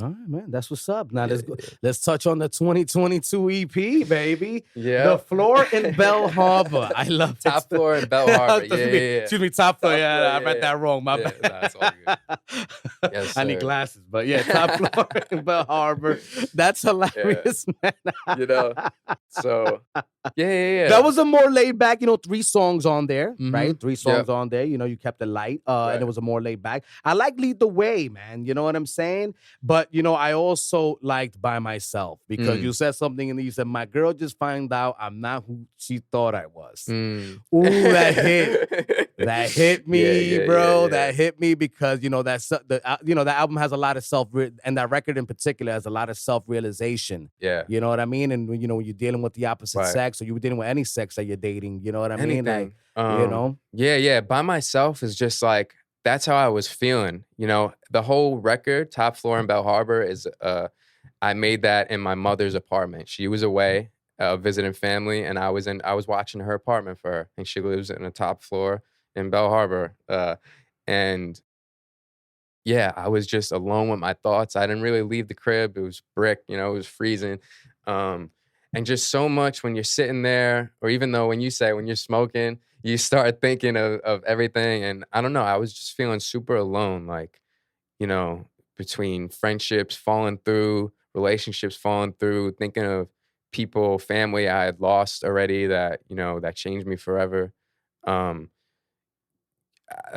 All right, man. That's what's up. Now Yeah, let's touch on the 2022 EP, baby. Yeah. The Floor in Bell Harbor. I love it. Top Floor in Bell Harbor. Yeah. Excuse me, Top Floor. Top Yeah, Floor, I read that wrong. My bad. Nah, it's all good. Yes, I need sir. glasses, but yeah, Top Floor in Bell Harbor. That's hilarious, man. So yeah. That was a more laid back, 3 songs on there, right? 3 songs Yep. on there. You kept it light, Right. and it was a more laid back. I like Lead the Way, man. You know what I'm saying? But I also liked By Myself, because you said something and you said, my girl just found out I'm not who she thought I was. Ooh, that hit. That hit me, bro. Yeah. That hit me because that album has a lot of and that record in particular has a lot of self-realization. Yeah. You know what I mean? And when you're dealing with the opposite Right. sex, or you're dealing with any sex that you're dating, you know what I mean? Anything. Like, Yeah. By Myself is just like, that's how I was feeling. The whole record, Top Floor in Bell Harbor, is I made that in my mother's apartment. She was away visiting family, and I was watching her apartment for her, and she lives in a top floor in Bell Harbor. And yeah, I was just alone with my thoughts. I didn't really leave the crib. It was brick, it was freezing. And just so much when you're sitting there, or even though when you're smoking, you start thinking of everything. And I don't know, I was just feeling super alone, like, between friendships falling through, relationships falling through, thinking of people, family I had lost already that, that changed me forever.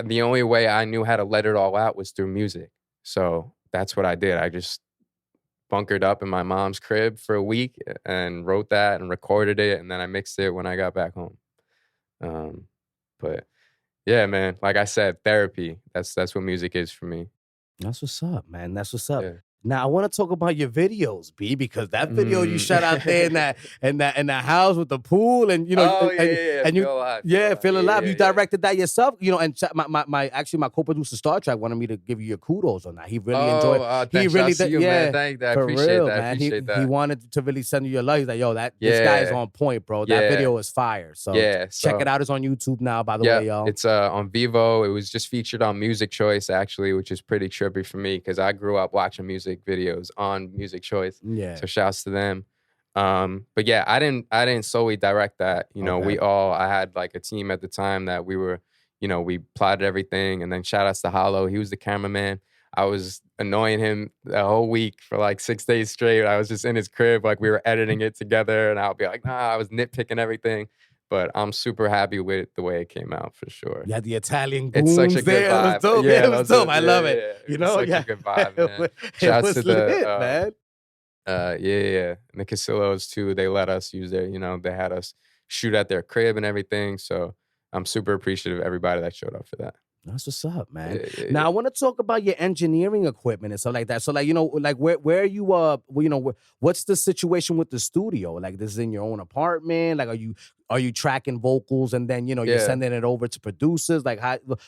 The only way I knew how to let it all out was through music. So that's what I did. I just bunkered up in my mom's crib for a week and wrote that and recorded it, and then I mixed it when I got back home. But yeah, man, like I said, therapy. That's what music is for me. That's what's up, man. That's what's up. Yeah. Now I want to talk about your videos, B, because that video you shot out there in that house with the pool, and and you Feel Alive. You directed that yourself, and my co-producer Star Trek wanted me to give you your kudos on that. He really enjoyed. He really did. Yeah, man. I for appreciate real, that. man. I appreciate that. He wanted to really send you your love. He's like, yo, this guy is on point, bro. That video is fire. So check it out. It's on YouTube now, by the way, y'all. It's on Vivo. It was just featured on Music Choice, actually, which is pretty trippy for me because I grew up watching music videos on Music Choice. Yeah. So shouts to them. But yeah, I didn't solely direct that. Okay. I had like a team at the time that we were, we plotted everything, and then shout outs to Hollow. He was the cameraman. I was annoying him the whole week for like 6 days straight. I was just in his crib, like we were editing it together, and I'll be like, I was nitpicking everything. But I'm super happy with the way it came out for sure. You had the Italian It's such goons a good there. It was vibe. dope. Yeah, It was dope. I love it. It You was know, such yeah. a good vibe, man. It Shouts to was lit, the man. yeah. And the Casillos too. They let us use their, they had us shoot at their crib and everything. So I'm super appreciative of everybody that showed up for that. That's what's up, man. Yeah. Now I want to talk about your engineering equipment and stuff like that. So like, like where you what's the situation with the studio? Like this is in your own apartment? Like are you tracking vocals and then you're sending it over to producers? Like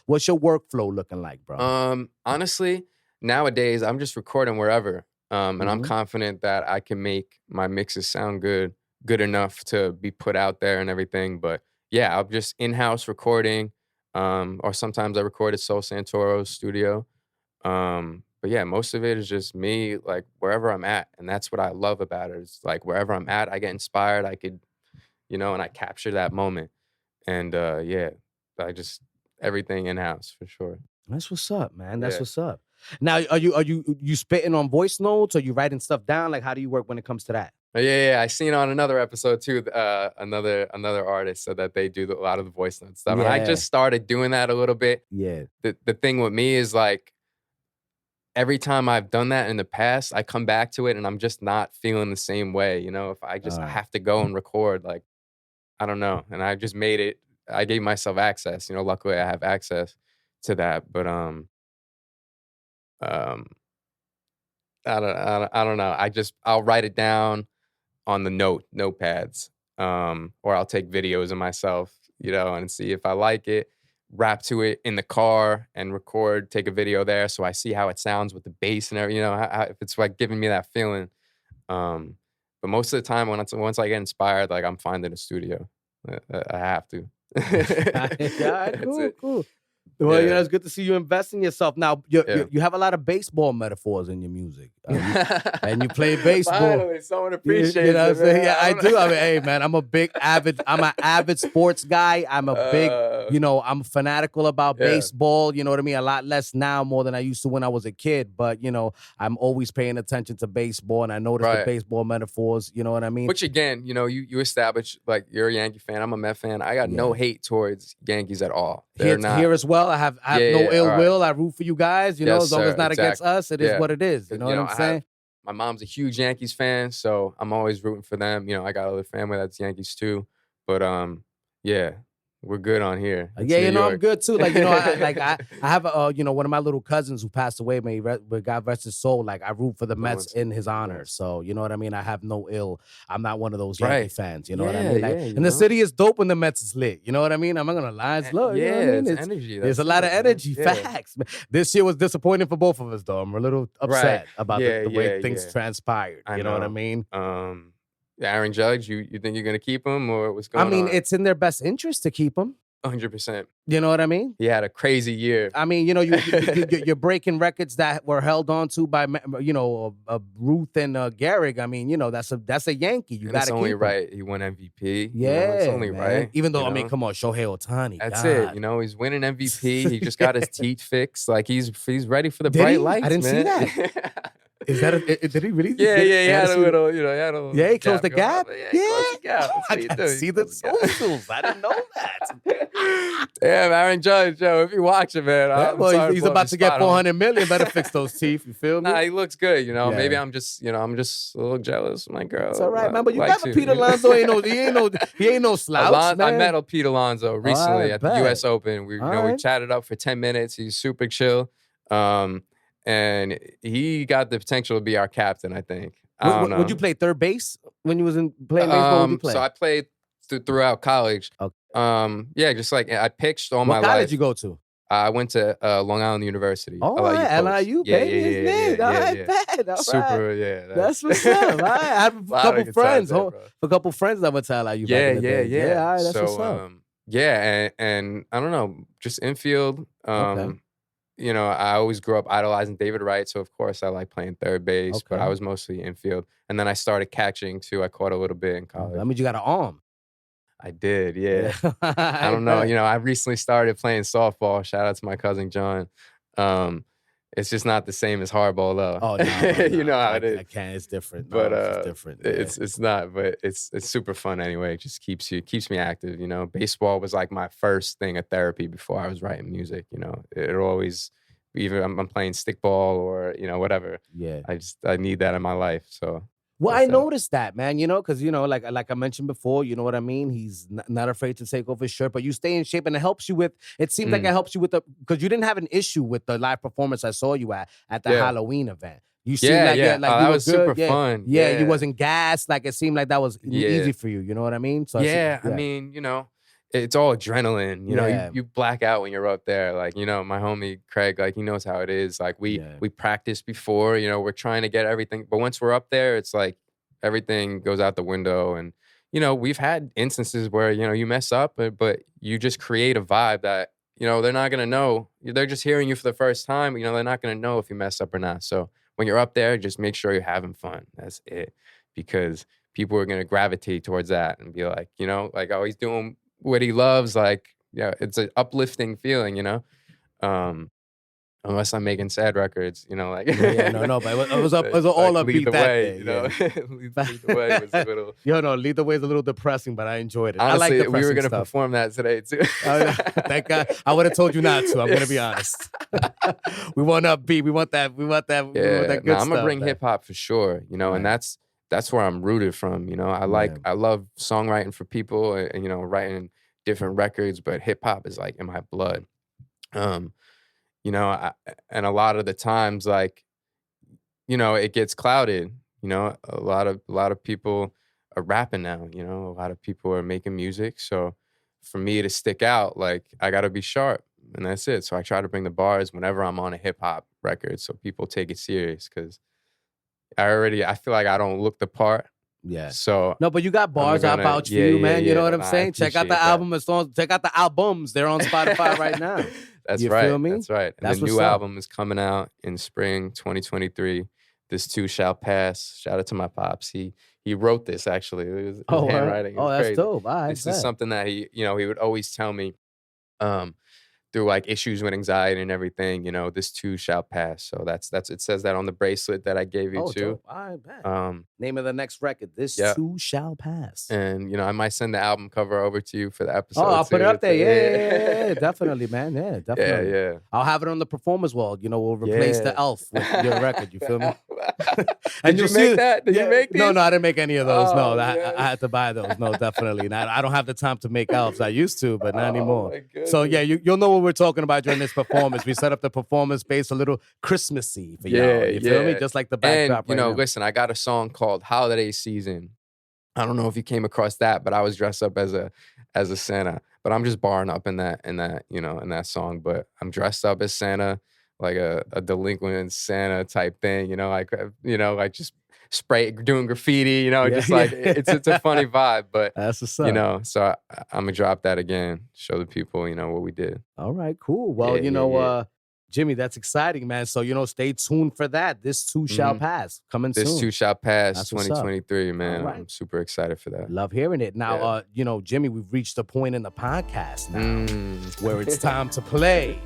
what's your workflow looking like, bro? Honestly, nowadays I'm just recording wherever. And I'm confident that I can make my mixes sound good enough to be put out there and everything. But yeah, I'm just in-house recording. Or sometimes I record at Soul Santoro's studio. But yeah, most of it is just me, like wherever I'm at. And that's what I love about it. It's like wherever I'm at, I get inspired. I could, and I capture that moment. And yeah, I just everything in-house for sure. That's what's up, man. That's what's up. Now, are you spitting on voice notes? Or you writing stuff down? Like, how do you work when it comes to that? Yeah. I seen on another episode too. Another artist said that they do a lot of the voice note stuff, and I just started doing that a little bit. Yeah. The thing with me is like every time I've done that in the past, I come back to it and I'm just not feeling the same way. If I just have to go and record, like I don't know, and I just made it. I gave myself access. Luckily I have access to that, but I don't know. I'll write it down on the notepads, or I'll take videos of myself, and see if I like it, rap to it in the car and record, take a video there so I see how it sounds with the bass and everything, if it's like giving me that feeling. But most of the time once I get inspired, like I'm finding a studio. I have to. Yeah, cool. Well, it's good to see you invest in yourself. Now, you have a lot of baseball metaphors in your music, and you play baseball. Finally, someone appreciates it. You know what I'm saying? Yeah, I do. I mean, hey, man, I'm an avid sports guy. I'm a big, I'm fanatical about baseball. You know what I mean? A lot less now, more than I used to when I was a kid. But I'm always paying attention to baseball, and I notice the baseball metaphors. You know what I mean? Which again, you establish like you're a Yankee fan. I'm a Met fan. I got no hate towards Yankees at all. They're not here as well. I have no ill will. I root for you guys. As long as it's not against us, it is what it is. You know what I'm saying? My mom's a huge Yankees fan, so I'm always rooting for them. I got other family that's Yankees too. But yeah, we're good on here. It's New York. I'm good too. Like, I have one of my little cousins who passed away, but God rest his soul. Like, I root for the Mets in his honor. So, you know what I mean? I have no ill. I'm not one of those Yankee fans. You know what I mean? Like, and the city is dope when the Mets is lit. You know what I mean? I'm not gonna lie. It's love. You know what I mean? It's energy. There's a lot of energy. Facts. This year was disappointing for both of us, though. I'm a little upset about the way things transpired. You know what I mean? Aaron Judge, you think you're gonna keep him, or what's going on? I mean, it's in their best interest to keep him. 100%. You know what I mean? He had a crazy year. I mean, you're breaking records that were held on to by Ruth and Gehrig. I mean, that's a Yankee. You got to keep. It's only right. He won MVP. Yeah, it's only right. Even though I mean, come on, Shohei Ohtani. That's it. He's winning MVP. He just got his teeth fixed. Like he's ready for the bright lights. I didn't see that. Is that did he really? Yeah. He had a little, he had a little. Yeah, he closed the gap. Yeah, he closed the gap. I can see the socials. I didn't know that. Damn, Aaron Judge, if you watch it, man. He's about to get $400 million. Better fix those teeth. You feel me? Nah, he looks good. Maybe I'm just, I'm just a little jealous of my girl. It's all right, man. But you got Pete Alonso. He ain't no slouch, man. I met Pete Alonso recently at the U.S. Open. We chatted up for 10 minutes. He's super chill. And he got the potential to be our captain, I think. I don't know. Would you play third base when you was playing baseball? Would you play? So I played throughout college. Okay. Yeah, just like I pitched all my life. What college did you go to? I went to Long Island University. Oh, LIU, baby. Yeah. All right, bad. All super, right. yeah. That's what's up. I have a couple friends. A couple friends that went to LIU. Yeah. All right, that's what's up. Yeah, and I don't know, just infield. I always grew up idolizing David Wright, so of course I like playing third base, but I was mostly infield. And then I started catching too. I caught a little bit in college. That means you got an arm. I did, yeah. I don't know. I recently started playing softball. Shout out to my cousin John. It's just not the same as hardball though. Oh no, you know how it is. I can't. It's different. But It's different. Yeah. it's not. But it's super fun anyway. It just keeps me active. You know, baseball was like my first thing of therapy before I was writing music. You know, it'll always, even I'm playing stickball or you know whatever. Yeah. I need that in my life. So. Well, that's I that. noticed that, man, you know, because, you know, like I mentioned before, you know what I mean? He's not afraid to take off his shirt, but you stay in shape and it helps you with, it seems like it helps you with because you didn't have an issue with the live performance I saw you at the Halloween event. You seemed like, like that you was were good. super fun. Yeah, you wasn't gassed. Like it seemed like that was easy for you. You know what I mean? So I mean, you know, it's all adrenaline. You know, you black out when you're up there. Like, you know, my homie Craig, like he knows how it is. Like we practiced before, you know, we're trying to get everything. But once we're up there, it's like everything goes out the window. And, you know, we've had instances where, you know, you mess up, but you just create a vibe that, you know, they're not going to know. They're just hearing you for the first time. You know, they're not going to know if you mess up or not. So when you're up there, just make sure you're having fun. That's it. Because people are going to gravitate towards that and be like, you know, like, oh, he's doing what he loves. Like, yeah, it's an uplifting feeling, you know? Unless I'm making sad records, you know, like but it was all like upbeat Lead the that Way, day, you know. Lead the Way was a little. Lead the Way is a little depressing, but I enjoyed it. Honestly, I like we were gonna perform that today too. Thank God. I would have told you not to. I'm gonna be honest. We want upbeat. We want that. We want that good stuff. I'm gonna bring hip hop for sure, you know, and that's where I'm rooted from. You know, I love songwriting for people and you know, writing different records, but hip hop is like in my blood. You know, and a lot of the times, like, you know, it gets clouded. You know, a lot of people are rapping now. You know, a lot of people are making music. So for me to stick out, like, I got to be sharp, and that's it. So I try to bring the bars whenever I'm on a hip hop record, so people take it serious. Because I feel like I don't look the part. Yeah. So no, but you got bars. I vouch for you, man. You know what I'm saying? Check out the album. Check out the albums. They're on Spotify right now. That's you right. Feel me? That's right. And the new album is coming out in spring 2023. This too shall pass. Shout out to my pops. He wrote this actually. It was his handwriting. Oh, that's dope. This is something that he would always tell me. Through like issues with anxiety and everything, you know, this too shall pass. So that's it says that on the bracelet that I gave you too. Dope. I bet. Name of the next record, This Too Shall Pass. And you know, I might send the album cover over to you for the episode. Oh, I'll put it up there. Yeah, definitely, man. Yeah, definitely. Yeah. I'll have it on the performance wall. You know, we'll replace the elf with your record. You feel me? And Did you make that? Did you make these? No, I didn't make any of those. No, I had to buy those. No, definitely not. I don't have the time to make elves. I used to, but not anymore. So yeah, you'll know what we're talking about during this performance. We set up the performance space a little Christmassy for y'all. You feel me? Just like the backdrop. And you know, listen, I got a song called Holiday Season. I don't know if you came across that, but I was dressed up as a Santa. But I'm just barring up in that song. But I'm dressed up as Santa, like a delinquent Santa type thing, you know, like just doing graffiti, you know, just like it's a funny vibe. But that's what's up. You know, so I'm gonna drop that again, show the people, you know, what we did. All right, cool. Well, Jimmy, that's exciting, man. So, you know, stay tuned for that. This too shall pass. Coming soon. This too shall pass, 2023, man. Right. I'm super excited for that. Love hearing it. Now, you know, Jimmy, we've reached a point in the podcast now where it's time to play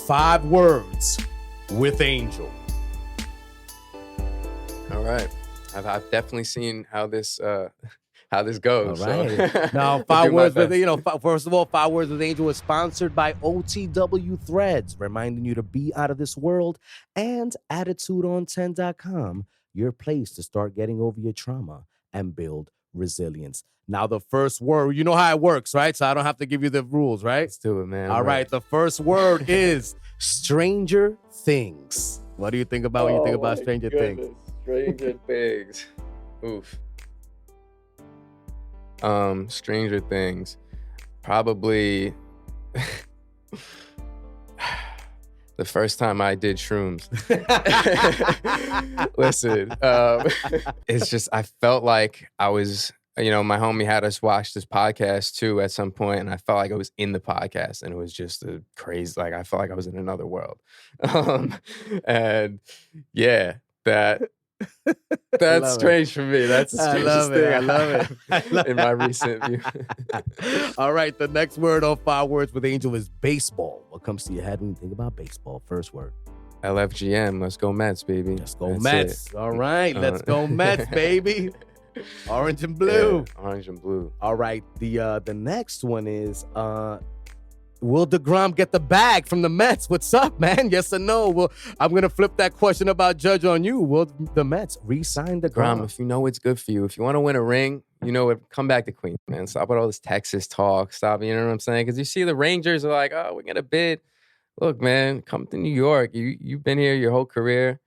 5 Words with Angel. All right. I've definitely seen how this goes. All right. So. Now, 5 Words with, you know, first of all, 5 Words with Angel is sponsored by OTW Threads, reminding you to be out of this world, and AttitudeOn10.com, your place to start getting over your trauma and build resilience. Now, the first word, you know how it works, right? So I don't have to give you the rules, right? Let's do it, man. All right. The first word is Stranger Things. What do you think about when you think about Stranger Things? Stranger Things. Oof. Stranger Things. Probably the first time I did shrooms. Listen, it's just, I felt like I was, you know, my homie had us watch this podcast too at some point, and I felt like I was in the podcast, and it was just a crazy, like, I felt like I was in another world. And yeah, that's strange for me. That's the strangest thing I love it. In my recent view. All right, the next word on 5 Words with Angel is baseball. What comes to your head when you think about baseball? First word. LFGM. Let's go Mets, baby. Let's go That's Mets. it. All right, let's go Mets, baby. Orange and blue. Yeah, orange and blue. All right, the next one is will DeGrom get the bag from the Mets? What's up, man? Yes or no? Well, I'm gonna flip that question about Judge on you. Will the Mets re-sign DeGrom? If you know what's good for you, if you want to win a ring, you know what, come back to Queens, man. Stop with all this Texas talk. Stop, you know what I'm saying? Because you see the Rangers are like, oh, we're gonna bid. Look, man, come to New York. You've been here your whole career,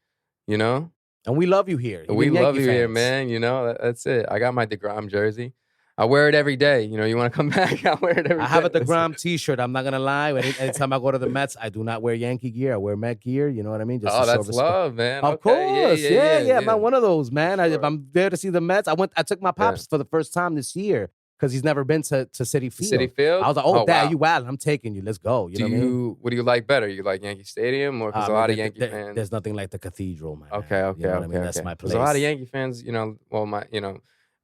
you know? And we love you here. We love you here, fans. man. You know, that's it. I got my DeGrom jersey. I wear it every day. You know, you want to come back? I wear it every day. I have a DeGrom t-shirt. I'm not going to lie. Anytime I go to the Mets, I do not wear Yankee gear. I wear Met gear. You know what I mean? Just that's love, man. Of course. Yeah. I'm not one of those, man. Sure. If I'm there to see the Mets, I took my pops for the first time this year because he's never been to Citi Field. Citi Field? I was like, oh Dad, you wild. I'm taking you. Let's go. You know what I mean? What do you like better? You like Yankee Stadium or because a lot of Yankee fans? There's nothing like the Cathedral, man. Okay. You know what I mean? That's my place. There's a lot of Yankee fans, you know, well,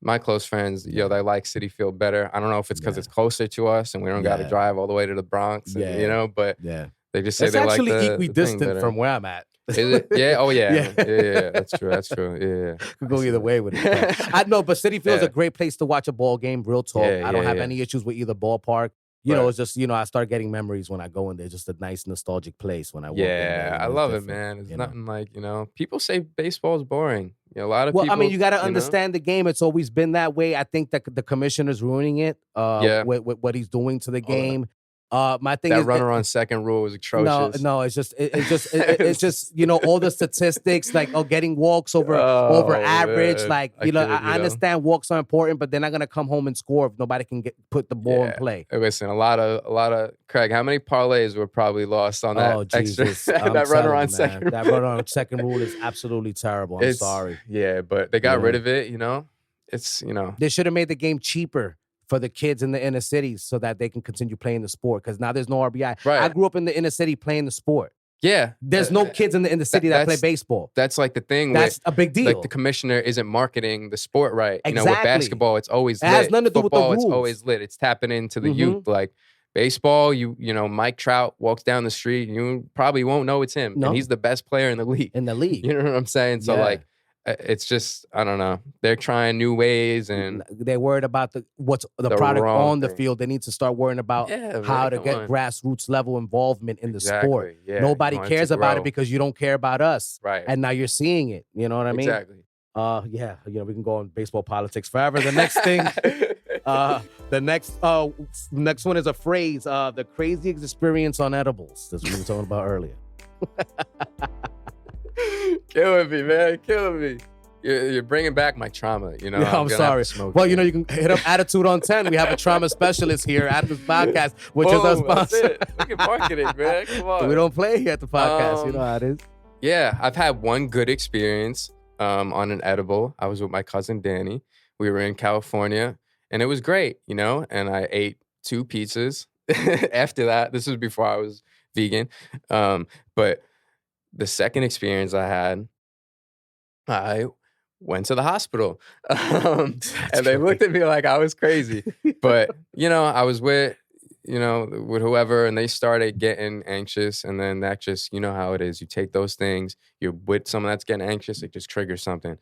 my close friends, you know, they like Citi Field better. I don't know if it's because it's closer to us and we don't got to drive all the way to the Bronx, and, you know, but they just say it's they like the It's actually equidistant from where I'm at. Is it? Yeah. Oh, yeah. Yeah. That's true. Yeah. Could go either way with it. I know, but Citi Field's a great place to watch a ball game. Real talk. I don't have any issues with either ballpark. You know, it's just, you know, I start getting memories when I go in there. Just a nice nostalgic place when I walk in there. I love it, man. It's nothing like, you know, people say baseball's boring. You know, a lot of people. Well, I mean, you got to understand the game. It's always been that way. I think that the commissioner's ruining it with what he's doing to the game. My thing that is runner on second rule is atrocious. No, it's just you know, all the statistics like getting walks over average. Man. Like you know, I understand walks are important, but they're not gonna come home and score if nobody can put the ball in play. Hey, listen, a lot of Craig. How many parlays were probably lost on that extra that runner on second? That runner on second rule is absolutely terrible. I'm sorry. Yeah, but they got rid of it. You know, it's they should have made the game cheaper for the kids in the inner cities so that they can continue playing the sport because now there's no RBI. Right. I grew up in the inner city playing the sport. Yeah. There's no kids in the inner city that play baseball. That's like the thing. That's a big deal. Like the commissioner isn't marketing the sport right. Exactly. You know, with basketball, it's always lit. It has nothing to do Football, with the rules. It's always lit. It's tapping into the youth. Like baseball, you know, Mike Trout walks down the street, you probably won't know it's him. No. And he's the best player in the league. In the league. You know what I'm saying? So like, it's just, I don't know. They're trying new ways and they're worried about the product on the field. They need to start worrying about how to get grassroots level involvement in the sport. Yeah. Nobody cares about it because you don't care about us. Right. And now you're seeing it. You know what I mean? Exactly. You know, we can go on baseball politics forever. The next thing, the next one is a phrase, the craziest experience on edibles. That's what we were talking about earlier. Killing me, man. Killing me. You're bringing back my trauma, you know? Yeah, I'm sorry. Well, you know, you can hit up Attitude on 10. We have a trauma specialist here at this podcast, which is our sponsor. We can market it, man. Come on. We don't play here at the podcast. You know how it is. Yeah, I've had one good experience on an edible. I was with my cousin Danny. We were in California, and it was great, you know? And I ate 2 pizzas. After that, this was before I was vegan. But the second experience I had, I went to the hospital. And they looked at me like I was crazy. But, you know, I was with whoever, and they started getting anxious. And then that just, you know how it is. You take those things, you're with someone that's getting anxious, it just triggers something.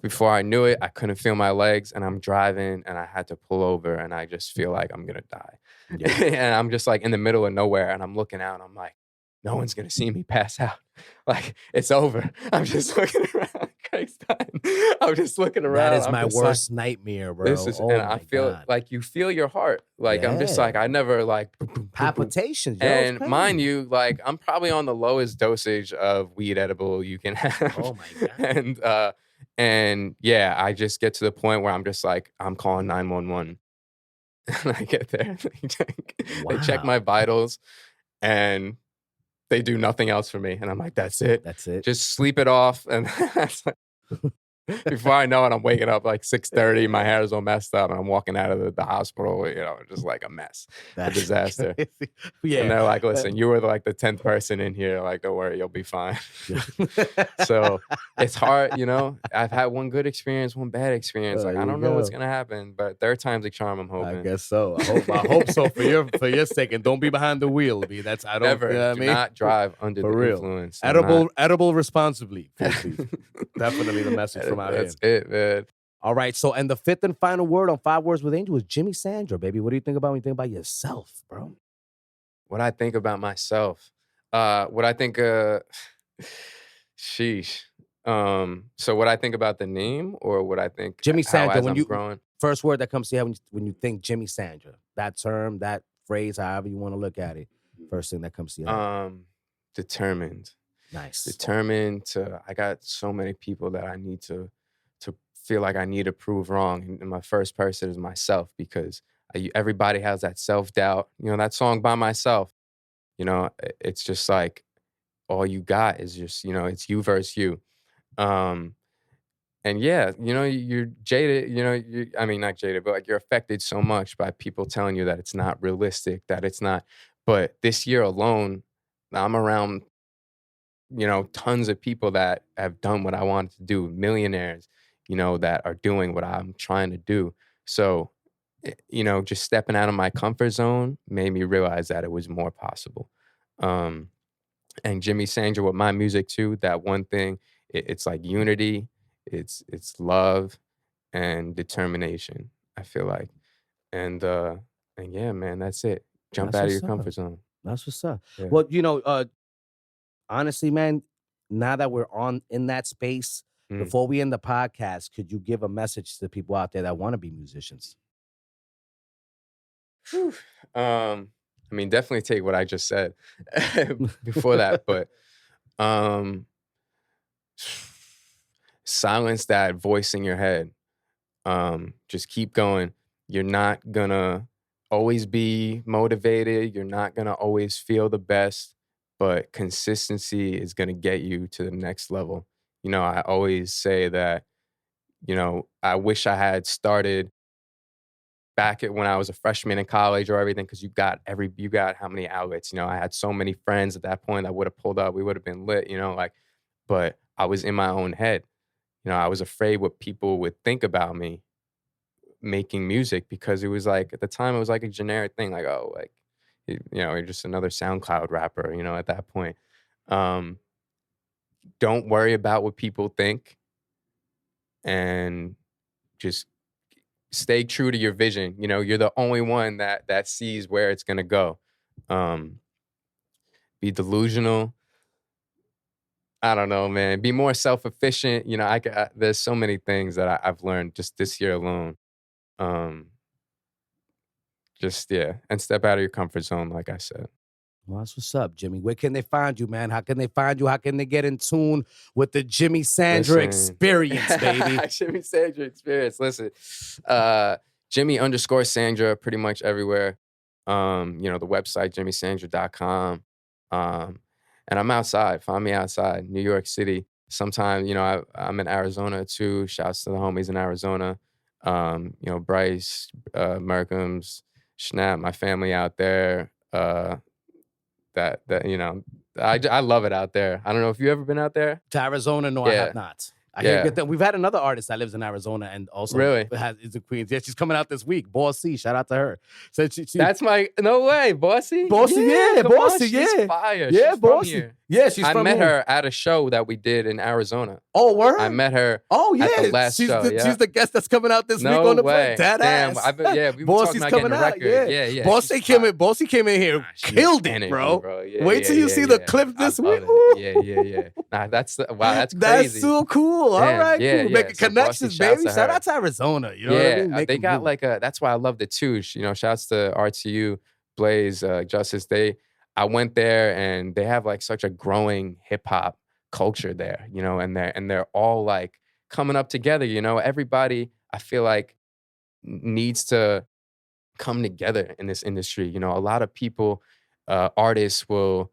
Before I knew it, I couldn't feel my legs, and I'm driving, and I had to pull over, and I just feel like I'm going to die. Yeah. And I'm just like in the middle of nowhere, and I'm looking out, and I'm like, no one's going to see me pass out. Like, it's over. I'm just looking around. Craig's dying. I'm just looking around. That is my worst nightmare, bro. And I feel like you feel your heart. Like, I'm just like, I never like palpitations. Yo, and mind you, like, I'm probably on the lowest dosage of weed edible you can have. Oh my God. And yeah, I just get to the point where I'm just like, I'm calling 911. And I get there. They check my vitals, and they do nothing else for me. And I'm like, that's it. That's it. Just sleep it off. And that's like, Before I know it, I'm waking up like 6:30. My hair is all messed up, and I'm walking out of the hospital, just like a mess, a disaster. Crazy. And they're like, Yeah. listen, you were like the 10th person in here. Like, don't worry, you'll be fine. So it's hard, I've had one good experience, one bad experience. There Like, I you don't know what's go. gonna happen, but third time's a charm, I'm I hoping. guess so. I hope so for your sake. And don't be behind the wheel, B. That's I don't Never. you know what I Do mean? not drive under For the real. influence. Edible responsibly. Definitely the message from out here. That's it, man. All right. So, and the fifth and final word on 5 Words with Angel is Jimmy Sandra, baby. What do you think about when you think about yourself, bro? What I think about myself. What I think sheesh. So what I think about the name, or what I think Jimmy Sandra, as I'm growing? first word that comes to your head when you think Jimmy Sandra, that term, that phrase, however you want to look at it, first thing that comes to your head. Determined. Nice. Determined to. I got so many people that I need to feel like I need to prove wrong, and my first person is myself, because everybody has that self-doubt. That song By Myself. It's just like all you got is just it's you versus you. And yeah, you're jaded, I mean, not jaded, but like you're affected so much by people telling you that it's not realistic, that it's not. But this year alone, I'm around, tons of people that have done what I wanted to do, millionaires, that are doing what I'm trying to do. So, just stepping out of my comfort zone made me realize that it was more possible. And Jimmy Sandra with my music too, that one thing, it's like unity, it's love and determination, I feel like. And yeah, man, that's it. Jump That's out of your what's up. comfort zone. That's what's up. Yeah. Well, honestly, man, now that we're in that space, before we end the podcast, could you give a message to people out there that want to be musicians? I mean, definitely take what I just said before that, but silence that voice in your head. Just keep going. You're not gonna always be motivated. You're not gonna always feel the best, but consistency is gonna get you to the next level. I always say that, I wish I had started back when I was a freshman in college or everything, because you got how many outlets. I had so many friends at that point that would have pulled up. We would have been lit, but I was in my own head. I was afraid what people would think about me making music, because it was like, at the time, it was like a generic thing. Like, oh, like, you're just another SoundCloud rapper, at that point. Don't worry about what people think, and just stay true to your vision. You're the only one that sees where it's gonna go. Be delusional. I don't know, man. Be more self-efficient. There's so many things that I've learned just this year alone. Just and step out of your comfort zone, like I said. Well, that's what's up, Jimmy. Where can they find you, man? How can they find you? How can they get in tune with the Jimmy Sandra experience, baby? Jimmy Sandra experience. Listen, Jimmy_Sandra pretty much everywhere. The website, jimmysandra.com. And I'm outside. Find me outside, New York City. Sometimes, I'm in Arizona too. Shouts to the homies in Arizona. Bryce, Merkham's, Schnapp, my family out there. I love it out there. I don't know if you ever been out there. To Arizona? No, I have not. I hear good things. We've had another artist that lives in Arizona and also is in Queens. Yeah, she's coming out this week. Bossy, shout out to her. So that's no way, Bossy. Bossy, Bossy, she's fire. Yeah, she's Bossy. From here. Yeah, she's from here. I met her at a show that we did in Arizona. Oh, word? I met her. Oh, yeah. At the last show. She's the guest that's coming out this week on the play. Dead ass. We were talking about getting a record. Yeah. Bossy came in here, killed it, bro. Yeah, wait till you see the clip this week. Yeah. Nah, that's crazy. That's so cool. All right, cool. Making so connections, baby. Shout out to Arizona. You know what I mean? They got that's why I loved it too. Shouts to RTU, Blaze, Justice. I went there and they have such a growing hip hop culture there, and they're all like coming up together. Everybody I feel like needs to come together in this industry. A lot of people, artists will,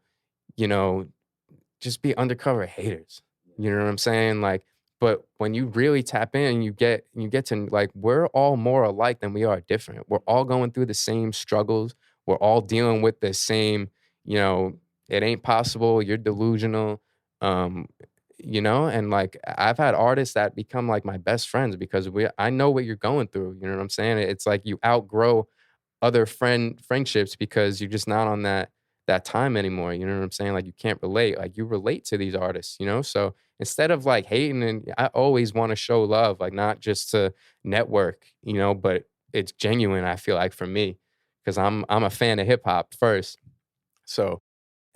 just be undercover haters. You know what I'm saying? Like But when you really tap in, you get to like, we're all more alike than we are different. We're all going through the same struggles. We're all dealing with the same, it ain't possible. You're delusional. And like I've had artists that become like my best friends because I know what you're going through. You know what I'm saying? It's like you outgrow other friendships because you're just not on that time anymore. You know what I'm saying? Like you can't relate. Like you relate to these artists, So instead of like hating, and I always want to show love, like not just to network, but it's genuine. I feel like for me, because I'm a fan of hip hop first. So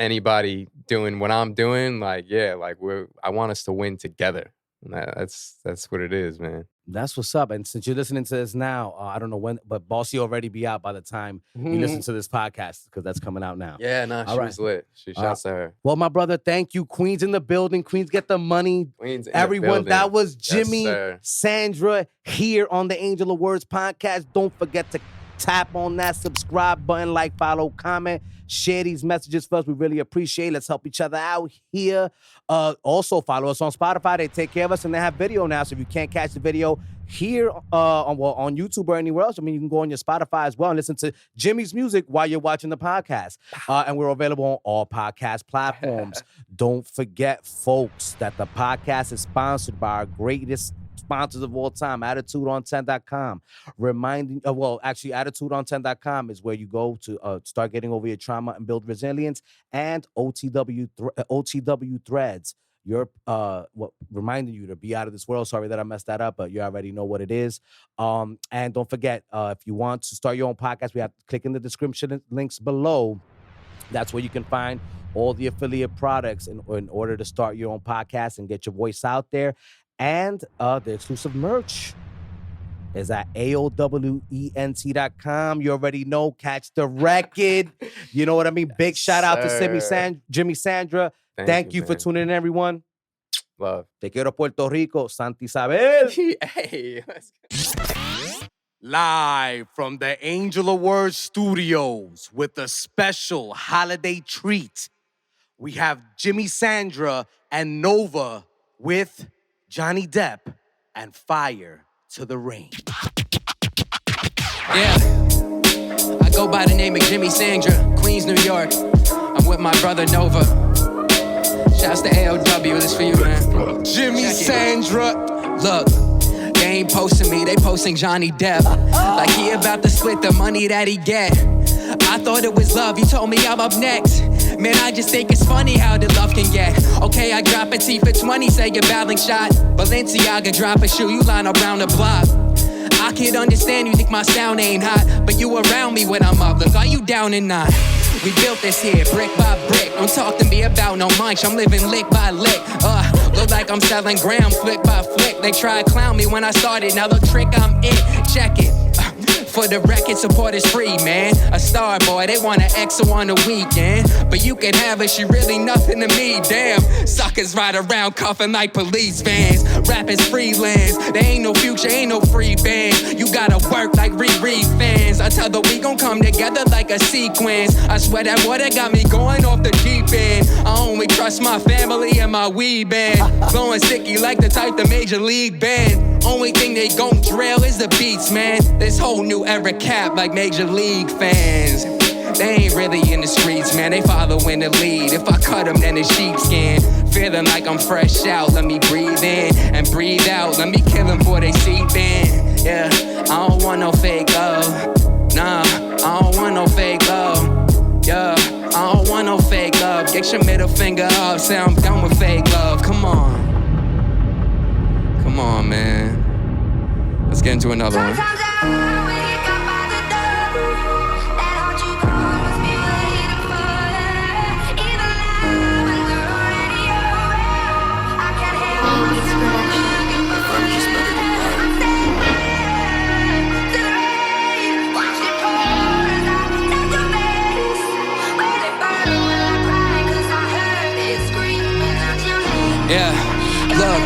anybody doing what I'm doing, like, yeah, like I want us to win together. And that's what it is, man. That's what's up. And since you're listening to this now, I don't know when, but Bossy already be out by the time you listen to this podcast because that's coming out now. Yeah, she was lit. Shouts to her. Well, my brother, thank you. Queens in the building. Queens get the money. Queens in Everyone, the building. that was Jimmy, yes, Sandra here on the Angel of Words podcast. Don't forget to tap on that subscribe button, like, follow, comment, share these messages for us. We really appreciate it. Let's help each other out here. Also, follow us on Spotify. They take care of us, and they have video now. So if you can't catch the video here on YouTube or anywhere else, I mean, you can go on your Spotify as well and listen to Jimmy's music while you're watching the podcast. And we're available on all podcast platforms. Don't forget, folks, that the podcast is sponsored by our greatest sponsors of all time, AttitudeOn10.com. AttitudeOn10.com is where you go to start getting over your trauma and build resilience, and OTW Threads. You're reminding you to be out of this world. Sorry that I messed that up, but you already know what it is. And don't forget, if you want to start your own podcast, we have to click in the description links below. That's where you can find all the affiliate products in order to start your own podcast and get your voice out there. And the exclusive merch is at AOWENT.com. You already know. Catch the record. You know what I mean? Big shout out to Jimmy, Sandra. Thank you for tuning in, everyone. Love. Te quiero, Puerto Rico. Santa Isabel. Hey, let's go. Live from the Angel of Words Studios with a special holiday treat. We have Jimmy, Sandra, and Nova with Johnny Depp and Fire to the Rain. Yeah, I go by the name of Jimmy Sandra, Queens, New York. I'm with my brother Nova. Shouts to AOW, this for you, man. Jimmy Sandra. Look, they ain't posting me, they posting Johnny Depp. Like he about to split the money that he get. I thought it was love, you told me I'm up next. Man, I just think it's funny how the love can get. Okay, I drop a T for 20, say you're battling shot. Balenciaga drop a shoe, you line around the block. I can't understand, you think my sound ain't hot, but you around me when I'm up. Look, are you down and not? We built this here, brick by brick. Don't talk to me about no munch, I'm living lick by lick. Look like I'm selling gram, flick by flick. They try to clown me when I started, now look, trick, I'm it. Check it. For the record, support is free, man. A star boy, they want an EXO on the weekend. But you can have her, she really nothing to me, damn. Suckers ride around cuffing like police vans. Rappers freelance, there ain't no future, ain't no free band. You gotta work like Riri fans. I tell the we gon' come together like a sequence. I swear that water got me going off the deep end. I only trust my family and my weed band. Blowing sticky like the type the Major League band. Only thing they gon' drill is the beats, man. This whole new era cap like Major League fans. They ain't really in the streets, man. They following the lead. If I cut them, then it's sheepskin. Feeling like I'm fresh out. Let me breathe in and breathe out. Let me kill them before they seep in. Yeah, I don't want no fake love. Nah, I don't want no fake love. Yeah, I don't want no fake love. Get your middle finger up. Say I'm done with fake love. Come on. Come on, man. Let's get into another one. Yeah, look.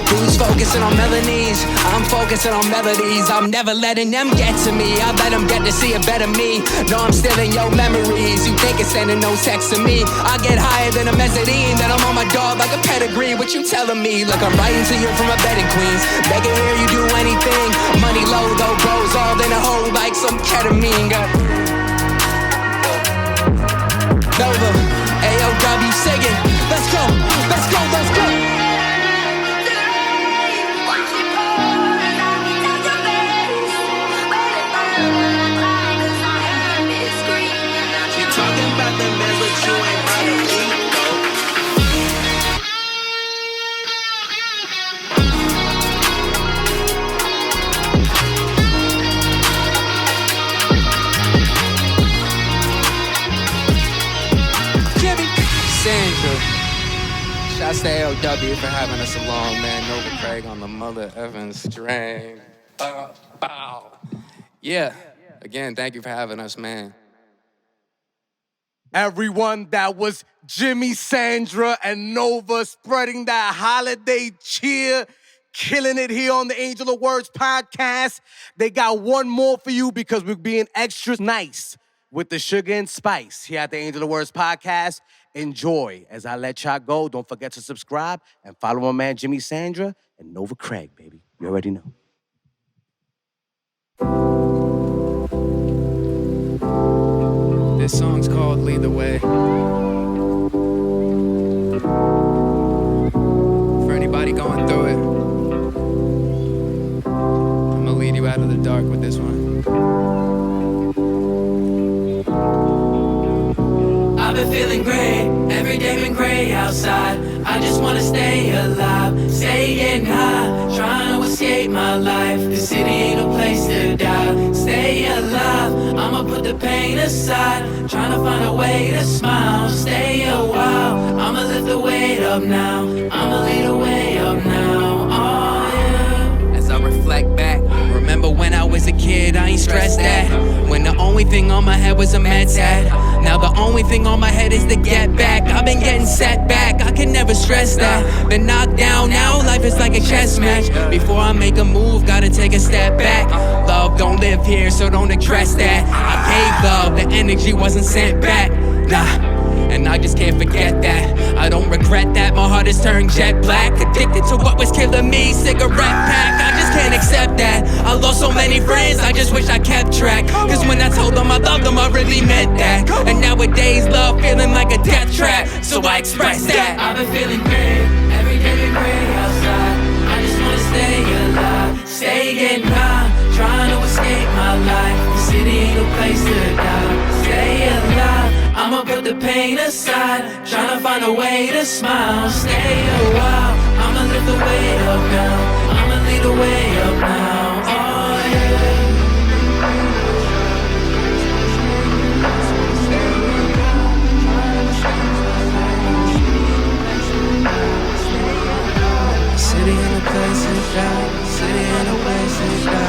Dudes focusing on melodies, I'm focusing on melodies. I'm never letting them get to me. I let them get to see a better me. No, I'm still in your memories. You think it's sending no text to me. I get higher than a mezzanine. Then I'm on my dog like a pedigree. What you telling me? Look, I'm writing to you from a bed in Queens. Begging hear you do anything. Money logo grows all in a hole like some ketamine. Nova, AOW singing. Let's go, let's go, let's go. Sandra, shouts to AOW for having us along, man. Nova Craig on the Mother Evans string. Bow, bow. Yeah, again, thank you for having us, man. Everyone, that was Jimmy, Sandra, and Nova spreading that holiday cheer, killing it here on the Angel of Words podcast. They got one more for you because we're being extra nice with the sugar and spice here at the Angel of Words podcast. Enjoy. As I let y'all go, don't forget to subscribe and follow my man Jimmy, Sandra, and Nova Craig, baby. You already know. This song's called Lead the Way. For anybody going through it, I'm gonna lead you out of the dark with this one. I've been feeling great, every day been gray outside. I just wanna stay alive, stay getting high, trying to escape my life. The city ain't a place to die, stay alive. I'ma put the pain aside, trying to find a way to smile, stay a while. I'ma lift the weight up now, I'ma lead the way up now. Oh yeah. As I reflect back, remember when I was a kid, I ain't stressed that. When the only thing on my head was a med tag. Now the only thing on my head is to get back. I've been getting set back, I can never stress that. Been knocked down, now life is like a chess match. Before I make a move, gotta take a step back. Love don't live here, so don't address that. I gave love, the energy wasn't sent back. Nah. And I just can't forget that. I don't regret that, my heart has turned jet black. Addicted to what was killing me, cigarette pack. I just can't accept that. I lost so many friends, I just wish I kept track. Cause when I told them I loved them, I really meant that. And nowadays, love feeling like a death trap, so I express that. I've been feeling great, every day been great outside. I just wanna stay alive, stay getting high, trying to escape my life. The city ain't a place to die, stay alive. I'ma put the pain aside, tryna find a way to smile, stay a while. I'ma lift the weight up now, I'ma lead the way up now. Oh yeah. City in a place to die, city in a place to die.